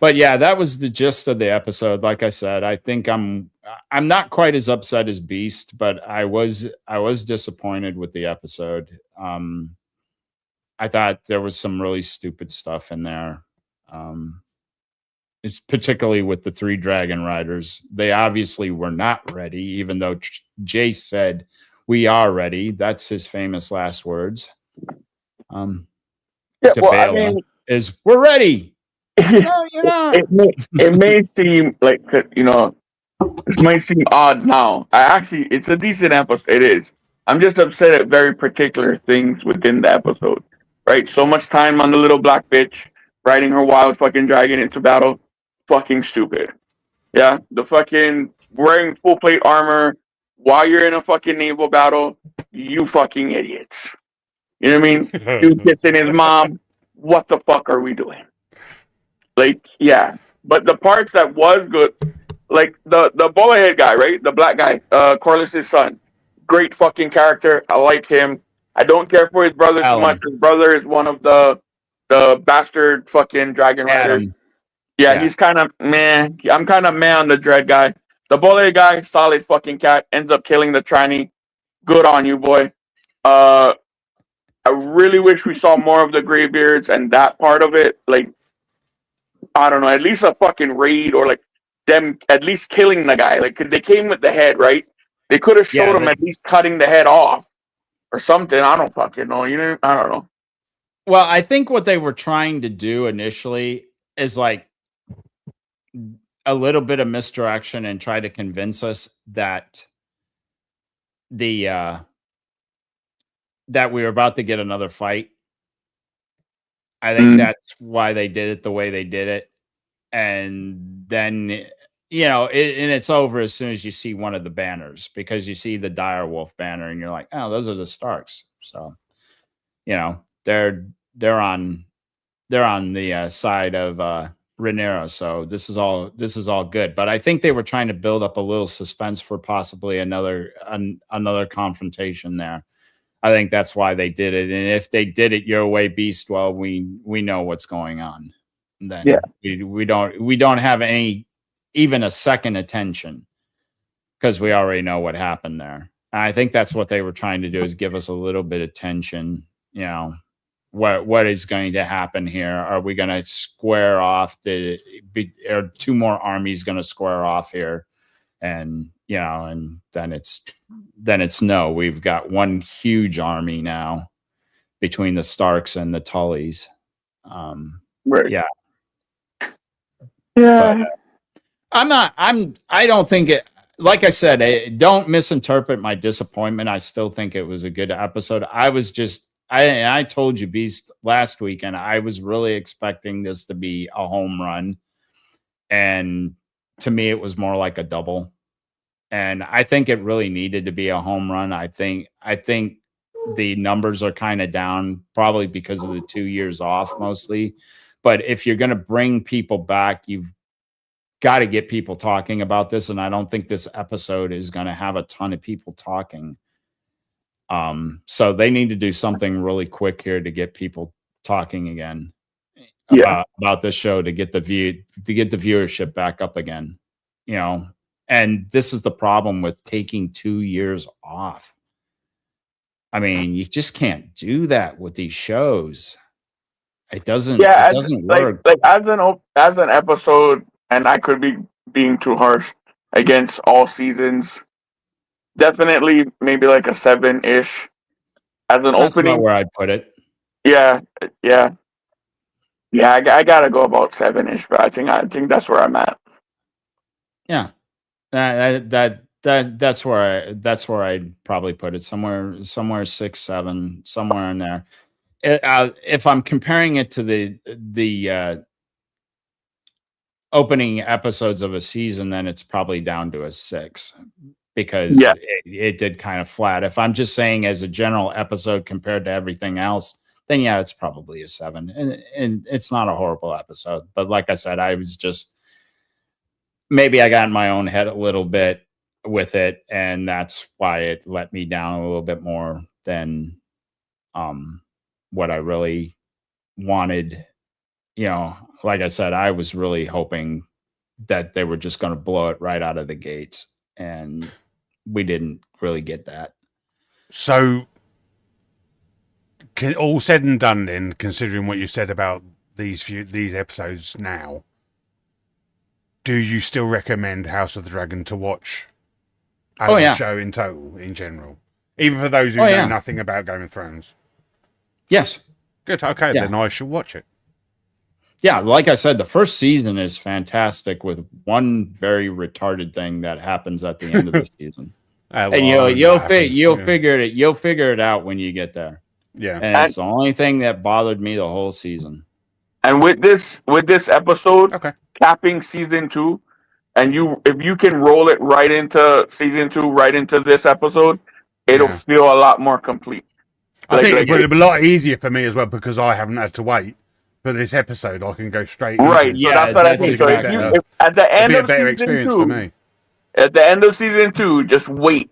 But yeah, that was the gist of the episode. Like I said, I think I'm not quite as upset as Beast, but I was disappointed with the episode. I thought there was some really stupid stuff in there. It's particularly with the 3 dragon riders. They obviously were not ready, even though Jace said, "We are ready." That's his famous last words. Yeah, To well, I Bela mean, is, "We're ready." No, you're not. it may seem like, it might seem odd now. It's a decent episode. It is. I'm just upset at very particular things within the episode. Right? So much time on the little black bitch riding her wild fucking dragon into battle. Fucking stupid. Yeah? The fucking wearing full plate armor while you're in a fucking naval battle. You fucking idiots. You know what I mean? Dude kissing his mom. What the fuck are we doing? Like, yeah. But the parts that was good, like the bullet head guy, right? The black guy, Corliss's son. Great fucking character. I like him. I don't care for his brother too much. Alan. His brother is one of the bastard fucking dragon riders. Adam. Yeah, he's kind of meh. I'm kind of meh on the dread guy. The bullet guy, solid fucking cat, ends up killing the tranny. Good on you, boy. I really wish we saw more of the Greybeards and that part of it. Like, I don't know, at least a fucking raid, or like them at least killing the guy. Like, they came with the head, right? They could have showed him at least cutting the head off or something. I don't fucking know. You know, I don't know. Well, I think what they were trying to do initially is like a little bit of misdirection and try to convince us that that we were about to get another fight. I think that's why they did it the way they did it. And then, you know, and it's over as soon as you see one of the banners, because you see the direwolf banner and you're like, oh, those are the Starks. So, you know, they're on the side of Rhaenyra, so this is all good. But I think they were trying to build up a little suspense for possibly another confrontation there. I think that's why they did it. And if they did it your way, Beast, well, we know what's going on. And then we don't have even a second attention, because we already know what happened there. And I think that's what they were trying to do, is give us a little bit of tension. You know, what is going to happen here? Are we going to square off? Are 2 more armies going to square off here? And you know, and then it's no. We've got one huge army now between the Starks and the Tullys. Right. Yeah. Yeah. But I don't think it, like I said, don't misinterpret my disappointment. I still think it was a good episode. I told you, Beast, last week, and I was really expecting this to be a home run. And to me, it was more like a double. And I think it really needed to be a home run. I think the numbers are kind of down, probably because of the 2 years off mostly. But if you're going to bring people back, you've got to get people talking about this. And I don't think this episode is going to have a ton of people talking. So they need to do something really quick here to get people talking again about this show, to get the viewership back up again, you know. And this is the problem with taking 2 years off. I mean, you just can't do that with these shows. It doesn't work. Like as an episode, and I could be being too harsh against all seasons. Definitely maybe like a 7-ish as an That's opening. not where I'd put it. Yeah, yeah, yeah. I gotta go about 7-ish, but I think that's where I'm at. Yeah, that's where I'd probably put it, somewhere 6, 7, somewhere in there. If I'm comparing it to the opening episodes of a season, then it's probably down to a 6 because Yeah, it did kind of flat. If I'm just saying as a general episode compared to everything else, then yeah, it's probably a 7, and it's not a horrible episode. But like I said, I was just maybe I got in my own head a little bit with it, and that's why it let me down a little bit more than what I really wanted. You know, like I said, I was really hoping that they were just going to blow it right out of the gates, and we didn't really get that. So, all said and done, then, considering what you said about these episodes now, do you still recommend House of the Dragon to watch as a show in total, in general? Even for those who know nothing about Game of Thrones? Yes. Good. Okay, then I shall watch it. Yeah, like I said, the first season is fantastic with one very retarded thing that happens at the end of the season. And you'll figure it out when you get there. Yeah. And it's the only thing that bothered me the whole season. And with this episode capping season 2, and if you can roll it right into season 2, right into this episode, it'll feel a lot more complete. I think it'll be a lot easier for me as well because I haven't had to wait for this episode. I can go straight. Right. So that's what I think. So if at the end of season 2, for me. At the end of season 2, just wait.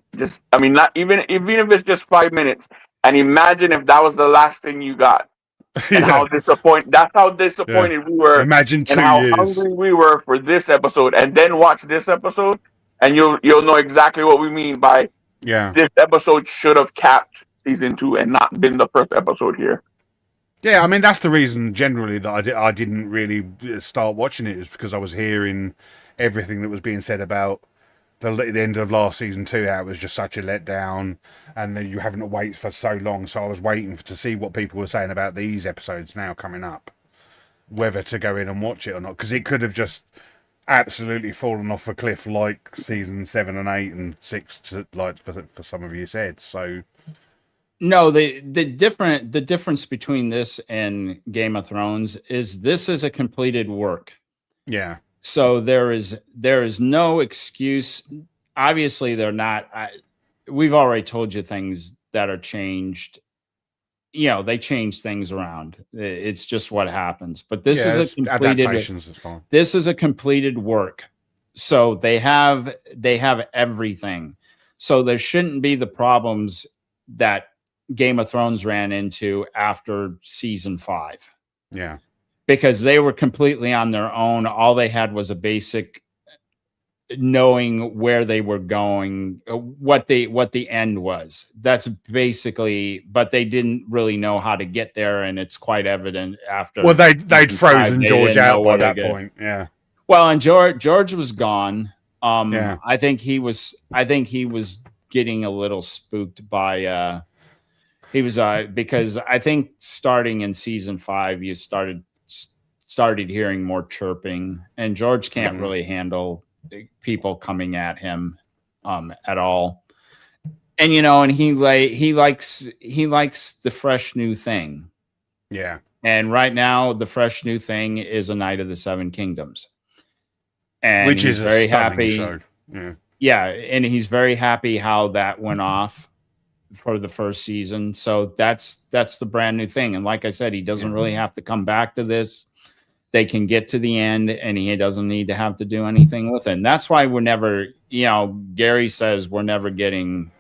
Not even if it's just 5 minutes, and imagine if that was the last thing you got. And how disappointed. That's how disappointed we were. Imagine 2 and how years. hungry we were for this episode, and then watch this episode, and you'll know exactly what we mean by this episode should have capped season 2 and not been the first episode here. Yeah, I mean that's the reason generally that I didn't really start watching it, is because I was hearing everything that was being said about the end of last season 2, how it was just such a letdown, and then you having to wait for so long. So I was waiting to see what people were saying about these episodes now coming up, whether to go in and watch it or not, because it could have just absolutely fallen off a cliff like season 7 and 8 and 6, like for some of you said. So. No, the difference between this and Game of Thrones is this is a completed work. Yeah. So there is no excuse. Obviously, they're not. We've already told you things that are changed. You know, they change things around. It's just what happens. But this is a completed. This is a completed work. So they have everything. So there shouldn't be the problems that Game of Thrones ran into after season 5. Yeah. Because they were completely on their own. All they had was a basic knowing where they were going, what the end was. That's basically, but they didn't really know how to get there, and it's quite evident after. Well, they'd frozen George out by that point. Yeah. Well, and George was gone. I think he was getting a little spooked by he was because I think starting in season 5 you started hearing more chirping, and George can't really handle people coming at him at all. And and he likes the fresh new thing. Yeah. And right now the fresh new thing is A Night of the Seven Kingdoms. And which is very happy. Show. Yeah, and he's very happy how that went off for the first season. So that's the brand new thing. And like I said, he doesn't really have to come back to this. They can get to the end, and he doesn't need to have to do anything with it. And that's why we're never, Gary says we're never getting,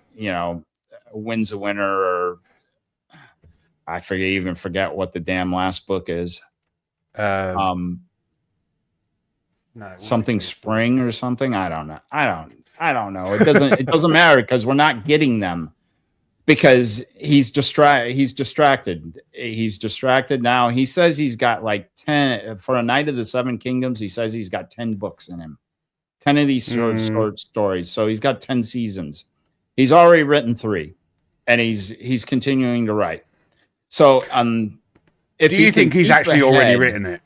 wins a winner, or I forget what the damn last book is. No, something spring or something. I don't know. I don't know. It doesn't matter because we're not getting them. Because he's distracted. He's distracted now. He says he's got like 10 for A Night of the Seven Kingdoms. He says he's got 10 books in him, 10 of these short stories. So he's got 10 seasons. He's already written 3, and he's continuing to write. So Do you think he's actually already written it?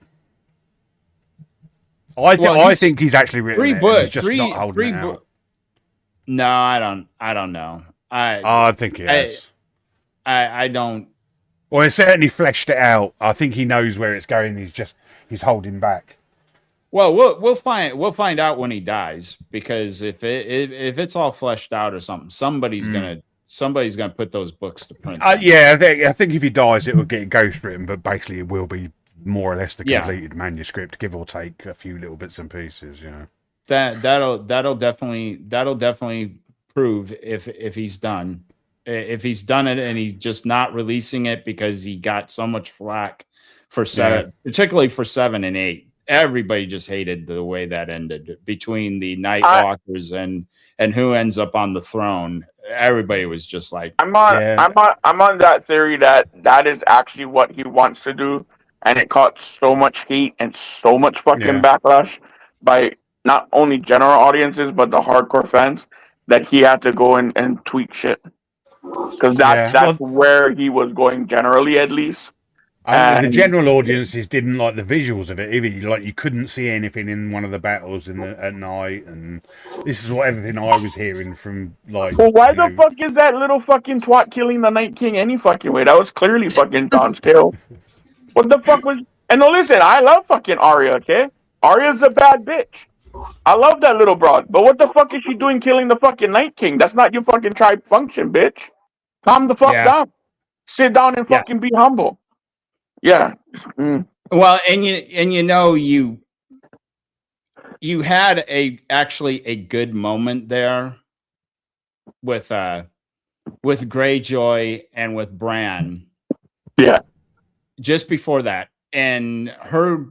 I think he's actually written it. And he's just not holding it out. No, I don't know. I think he has. I don't. Well, he certainly fleshed it out. I think he knows where it's going. He's holding back. Well, we'll find out when he dies, because if it's all fleshed out or something, somebody's gonna put those books to print. Yeah, I think if he dies, it will get ghostwritten, but basically it will be more or less the completed manuscript, give or take a few little bits and pieces. Yeah, that'll definitely prove if he's done. If he's done it and he's just not releasing it because he got so much flack for 7, particularly for 7 and 8. Everybody just hated the way that ended between the Night Walkers and who ends up on the throne. Everybody was just like, I'm on that theory that is actually what he wants to do, and it caught so much heat and so much fucking backlash by not only general audiences but the hardcore fans that he had to go and tweak shit, because that's where he was going generally, at least. And the general audiences didn't like the visuals of it either. Like, you couldn't see anything in one of the battles at night, and this is what everything I was hearing from, like. Well, why the fuck is that little fucking twat killing the Night King any fucking way? That was clearly fucking Jon's kill. What the fuck was? And no, listen, I love fucking Arya. Okay, Arya's a bad bitch. I love that little broad, but what the fuck is she doing killing the fucking Night King? That's not your fucking tribe function, bitch. Calm the fuck down. Sit down and fucking be humble. Yeah. Well, and you had actually a good moment there with Greyjoy and with Bran. Yeah. Just before that, and her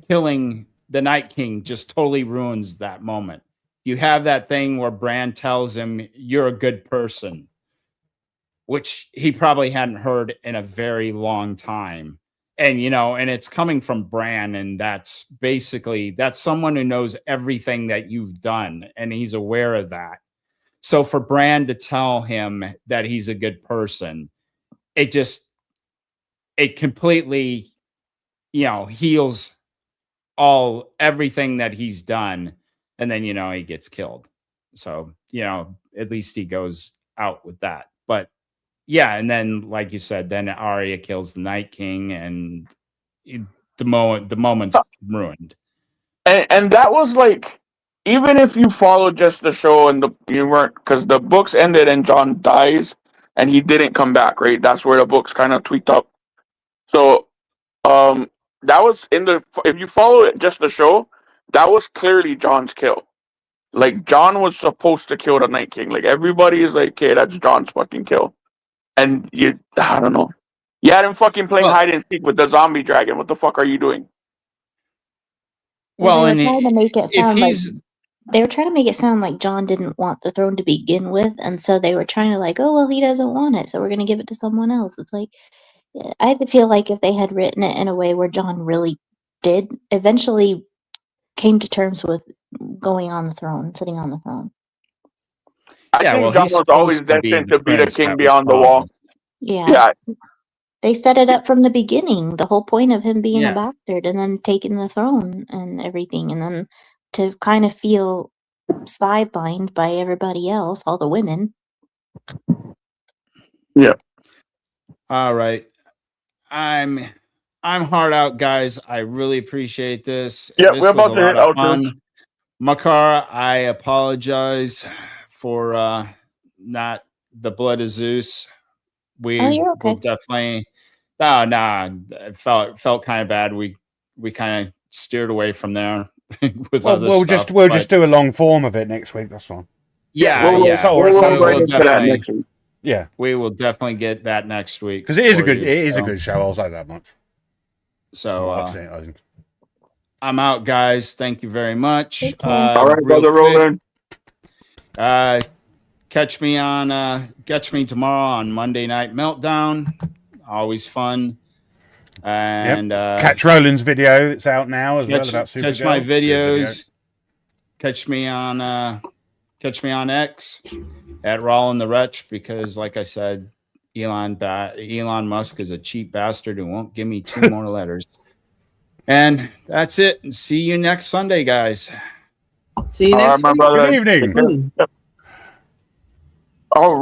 killing the Night King just totally ruins that moment. You have that thing where Bran tells him, "You're a good person," which he probably hadn't heard in a very long time. And, and it's coming from Bran, and that's someone who knows everything that you've done, and he's aware of that. So for Bran to tell him that he's a good person, it completely, heals everything that he's done. And then, he gets killed. So, at least he goes out with that. But yeah, and then, like you said, then Arya kills the Night King, and the moment's ruined. And that was like, even if you followed just the show and you weren't, because the books ended and Jon dies and he didn't come back, right? That's where the books kind of tweaked up. So, that was if you follow it just the show, that was clearly Jon's kill. Like, Jon was supposed to kill the Night King. Like, everybody is like, okay, that's Jon's fucking kill. And I don't know. You had him fucking playing hide and seek with the zombie dragon. What the fuck are you doing? Well, they were trying to make it sound like Jon didn't want the throne to begin with, and so they were trying to he doesn't want it, so we're going to give it to someone else. It's like, I feel like if they had written it in a way where Jon really did eventually came to terms with going on the throne, sitting on the throne. I think Jon was always destined to be the king beyond the wall. Yeah. They set it up from the beginning, the whole point of him being a bastard and then taking the throne and everything, and then to kind of feel sidelined by everybody else, all the women. Yeah. All right. I'm hard out, guys. I really appreciate this. Yeah, this we're about to hit out. Macarah, I apologize for not the blood of Zeus. We will definitely. No, it felt kind of bad. We kind of steered away from there with other stuff. We'll just do a long form of it next week. That's fine. Yeah, we will definitely get that next week because it is a good show. I'll say that much. So I'm out, guys. Thank you very much. All right, brother Rohlin. Catch me tomorrow on Monday Night Meltdown. Always fun. And catch Roland's video. It's out now as well about Supergirl. Catch my videos. Catch me on X at Rohlin the Wretched, because like I said, Elon Musk is a cheap bastard who won't give me 2 more letters. And that's it. See you next Sunday, guys. See you All right, next my week. brother. Good evening. Take care. Yep. All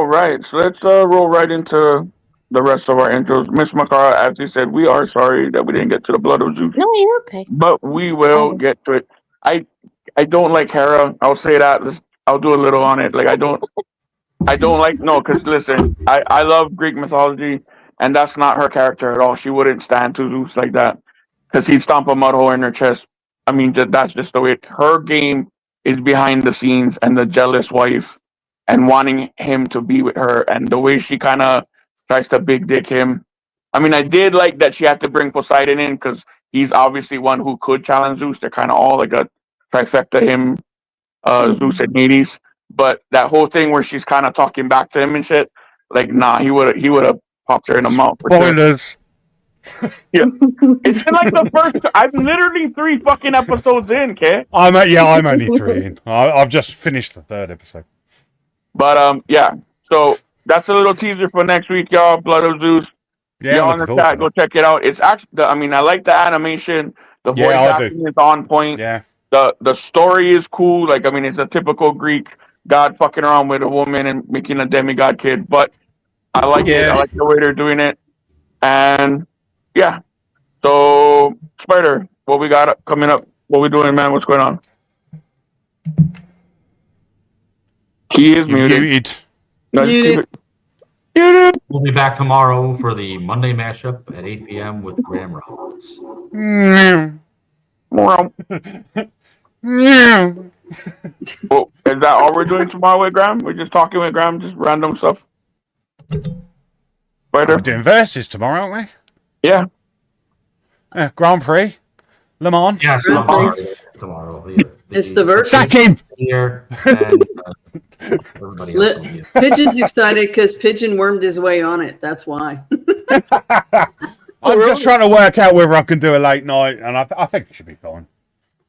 right. So let's roll right into the rest of our intros. Miss Macarah, as you said, we are sorry that we didn't get to the blood of Zeus, No, you're okay. but we will get to it. I don't like Hera. I'll say that. I'll do a little on it. Like I don't like no, because listen, I love Greek mythology, and that's not her character at all. She wouldn't stand to Zeus like that, because he'd stomp a mud hole in her chest. I mean, that's just the way. Her game is behind the scenes, and the jealous wife, and wanting him to be with her, and the way she kind of tries to big dick him. I mean, I did like that she had to bring Poseidon in because he's obviously one who could challenge Zeus. They're kind of all like a trifecta, him, Zeus, and Hades. But that whole thing where she's kind of talking back to him and shit, like, nah, he would have popped her in the mouth. For sure. Spoilers. Yeah, it's been like the first. I'm literally 3 fucking episodes in, okay? I'm only 3 in. I've just finished the 3rd episode. But yeah. So that's a little teaser for next week, y'all. Blood of Zeus. Yeah, y'all I'm in the looking forward chat, to go that. check it out. It's actually, I mean, I like the animation. The voice Yeah, I do. acting is on point. Yeah. The story is cool. Like, I mean, it's a typical Greek god fucking around with a woman and making a demigod kid. But I like it. Yeah. I like the way they're doing it. And yeah. So Spider, what we got coming up? What we doing, man? What's going on? He is You're muted. muted. No, just keep Muted. it- Muted. We'll be back tomorrow for the Monday mashup at 8 p.m. with Graham Rollins. Well, is that all we're doing tomorrow with Graham? We're just talking with Graham, just random stuff. We're Spider? doing verses tomorrow, aren't Yeah. we? Grand Prix. Le Mans. Yes, I'm sorry. Tomorrow. Yeah. It's the verse. Sack him! Here and everybody else will be here. Pigeon's excited because Pigeon wormed his way on it. That's why. I'm just trying to work out whether I can do a late night, and I think it should be fine.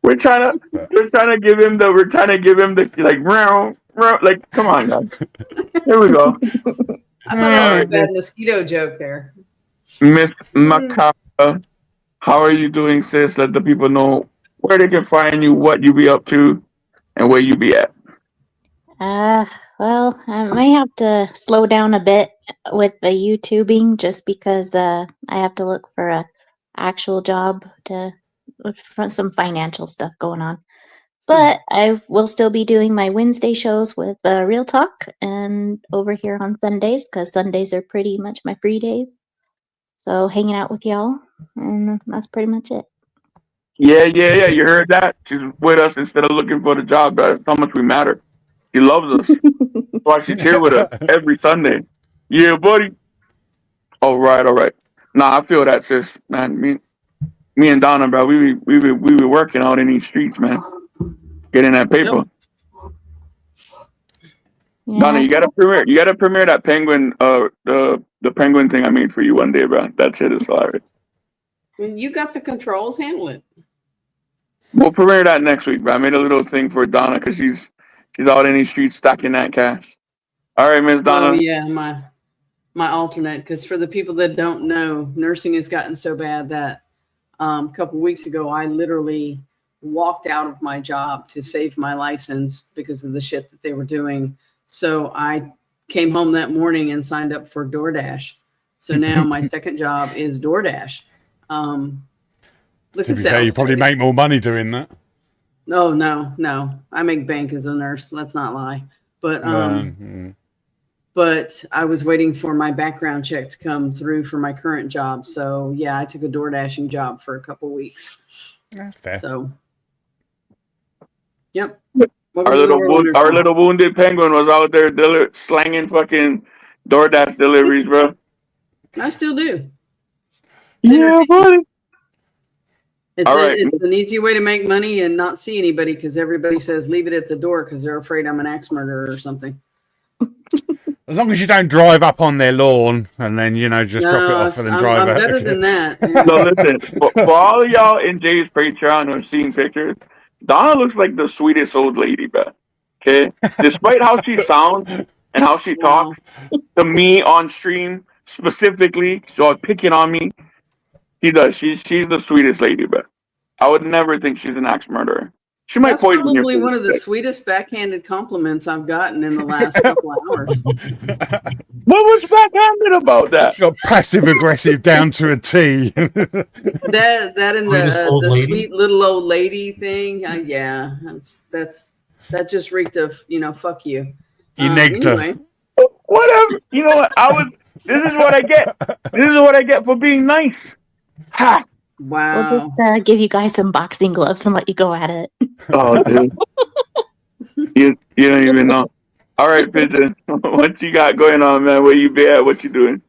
We're trying to give him the like round, like, come on, guys. Here we go. I thought that was a bad mosquito joke there. Miss Macarah, how are you doing, sis? Let the people know where they can find you, what you be up to, and where you be at. Well, I may have to slow down a bit with the YouTubing just because I have to look for a actual job for some financial stuff going on. But I will still be doing my Wednesday shows with Real Talk and over here on Sundays because Sundays are pretty much my free days. So hanging out with y'all, and that's pretty much it. Yeah. You heard that? She's with us instead of looking for the job. That's how much we matter. She loves us. That's why she's here with us every Sunday. Yeah, buddy. All right. Nah, I feel that, sis. Man, me and Donna, bro, we be working out in these streets, man. Getting that paper. Yeah. Donna, you gotta premiere that penguin, the penguin thing I made for you one day, bro. That shit is hilarious. When you got the controls, handle it. We'll premiere that next week, bro. I made a little thing for Donna because she's out in these streets stacking that cash. All right, Miss Donna. Oh yeah, my alternate. Because for the people that don't know, nursing has gotten so bad that a couple weeks ago I literally walked out of my job to save my license because of the shit that they were doing. So I came home that morning and signed up for DoorDash. So now my second job is DoorDash. Look To at be fair, you probably make more money doing that. Oh no. I make bank as a nurse. Let's not lie. But but I was waiting for my background check to come through for my current job. So yeah, I took a door dashing job for a couple weeks. That's fair. So yep. Our little wounded penguin was out there slanging fucking DoorDash deliveries, bro. I still do. Yeah, buddy. It's an easy way to make money and not see anybody because everybody says leave it at the door because they're afraid I'm an axe murderer or something. As long as you don't drive up on their lawn and then, just drop it off and then drive I'm out. better than that. So listen, for all of y'all in Jay's Patreon who are seeing pictures, Donna looks like the sweetest old lady, bro. Okay? Despite how she sounds, and how she Wow. talks to me on stream specifically, so picking on me. She does. She's the sweetest lady, but I would never think she's an axe murderer. She might That's poison your probably food. one of the sweetest backhanded compliments I've gotten in the last couple of hours. What was backhanded about that? It's got passive aggressive down to a T. That and Sweetest old the lady? sweet little old lady thing. Yeah, that just reeked of fuck you. You negged her. Anyway, Whatever. You know what? This is what I get. This is what I get for being nice. Ha! wow. We'll just give you guys some boxing gloves and let you go at it. Oh, dude. You don't even know. All right, Pigeon. What you got going on, man? Where you be at? What you doing?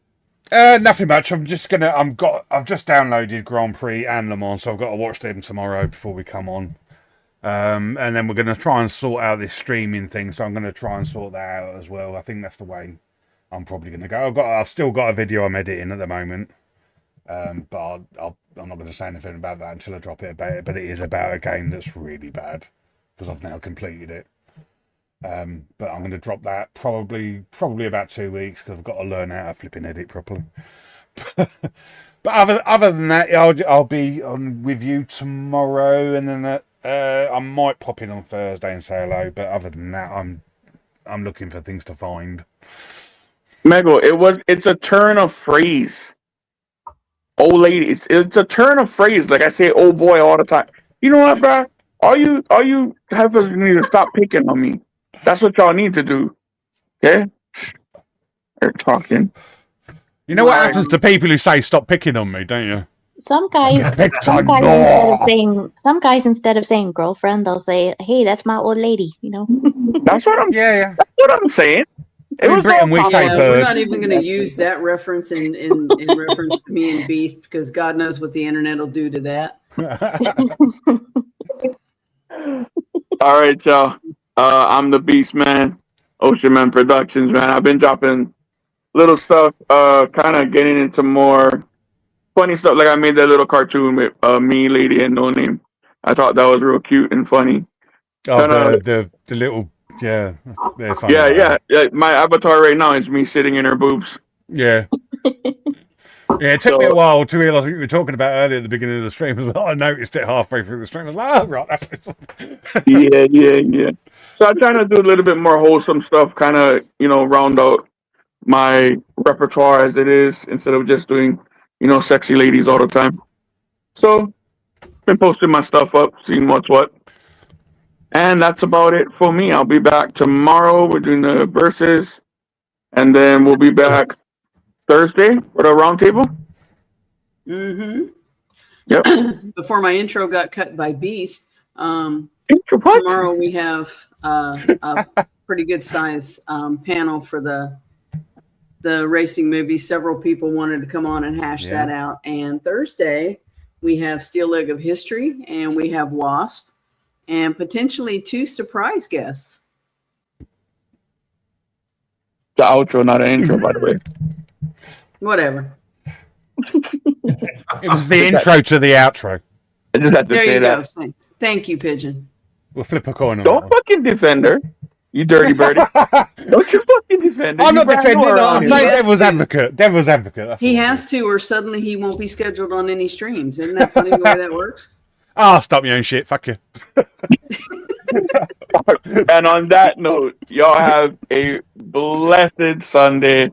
Nothing much. I've just downloaded Grand Prix and Le Mans, so I've got to watch them tomorrow before we come on. And then we're going to try and sort out this streaming thing, so I'm going to try and sort that out as well. I think that's the way I'm probably going to go. I've still got a video I'm editing at the moment, but I'm not going to say anything about that until I drop it about it. But it is about a game that's really bad because I've now completed it. But I'm going to drop that probably about 2 weeks because I've got to learn how to flip and edit properly. But other than that, I'll be on with you tomorrow, and then I might pop in on Thursday and say hello. But other than that, I'm looking for things to find. Mego, it's a turn of phrase. Old lady, it's a turn of phrase. Like I say, old boy all the time. You know what, bro? All you heifers need to stop picking on me. That's what y'all need to do. Okay? They're talking. You know what happens to people who say stop picking on me, don't you? Some guys instead of saying girlfriend, they'll say, "Hey, that's my old lady." You know. That's what I'm. Yeah. That's what I'm saying. In Britain, we say We're bird. not even going to use that reference in reference to me and Beast because God knows what the internet will do to that. All right, y'all. I'm the Beast Man, Ocean Man Productions, man. I've been dropping little stuff, kind of getting into more funny stuff. Like I made that little cartoon with me, Lady, and No Name. I thought that was real cute and funny. Oh, the little, yeah, they're funny. Yeah. My avatar right now is me sitting in her boobs. Yeah. Yeah, it took me a while to realise what you were talking about earlier at the beginning of the stream. I noticed it halfway through the stream. I was like, oh, right, that's what Yeah. So I'm trying to do a little bit more wholesome stuff, kind of, round out my repertoire as it is, instead of just doing, sexy ladies all the time. So, been posting my stuff up, seeing what's what. And that's about it for me. I'll be back tomorrow. We're doing the verses. And then we'll be back Thursday with a roundtable. Mm-hmm. Yep. Before my intro got cut by Beast, tomorrow we have a pretty good size panel for the racing movie. Several people wanted to come on and hash that out. And Thursday we have Steel Leg of History, and we have Wasp, and potentially 2 surprise guests. The outro, not an intro, by the way. Whatever. It was the intro to the outro. I just had to There say you that. go. Thank you, Pigeon. We'll flip a coin on Don't fucking defend her, you dirty birdie. Don't you fucking defend her. I'm You not brought defending her her. on I'm here. saying Yes, devil's dude. advocate. Devil's advocate. That's He all I'm has doing. to, or suddenly he won't be scheduled on any streams. Isn't that funny the way that works? Stop your own shit. Fuck you. And on that note, y'all have a blessed Sunday.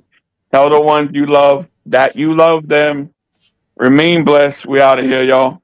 Tell the ones you love that you love them. Remain blessed. We out of here, y'all.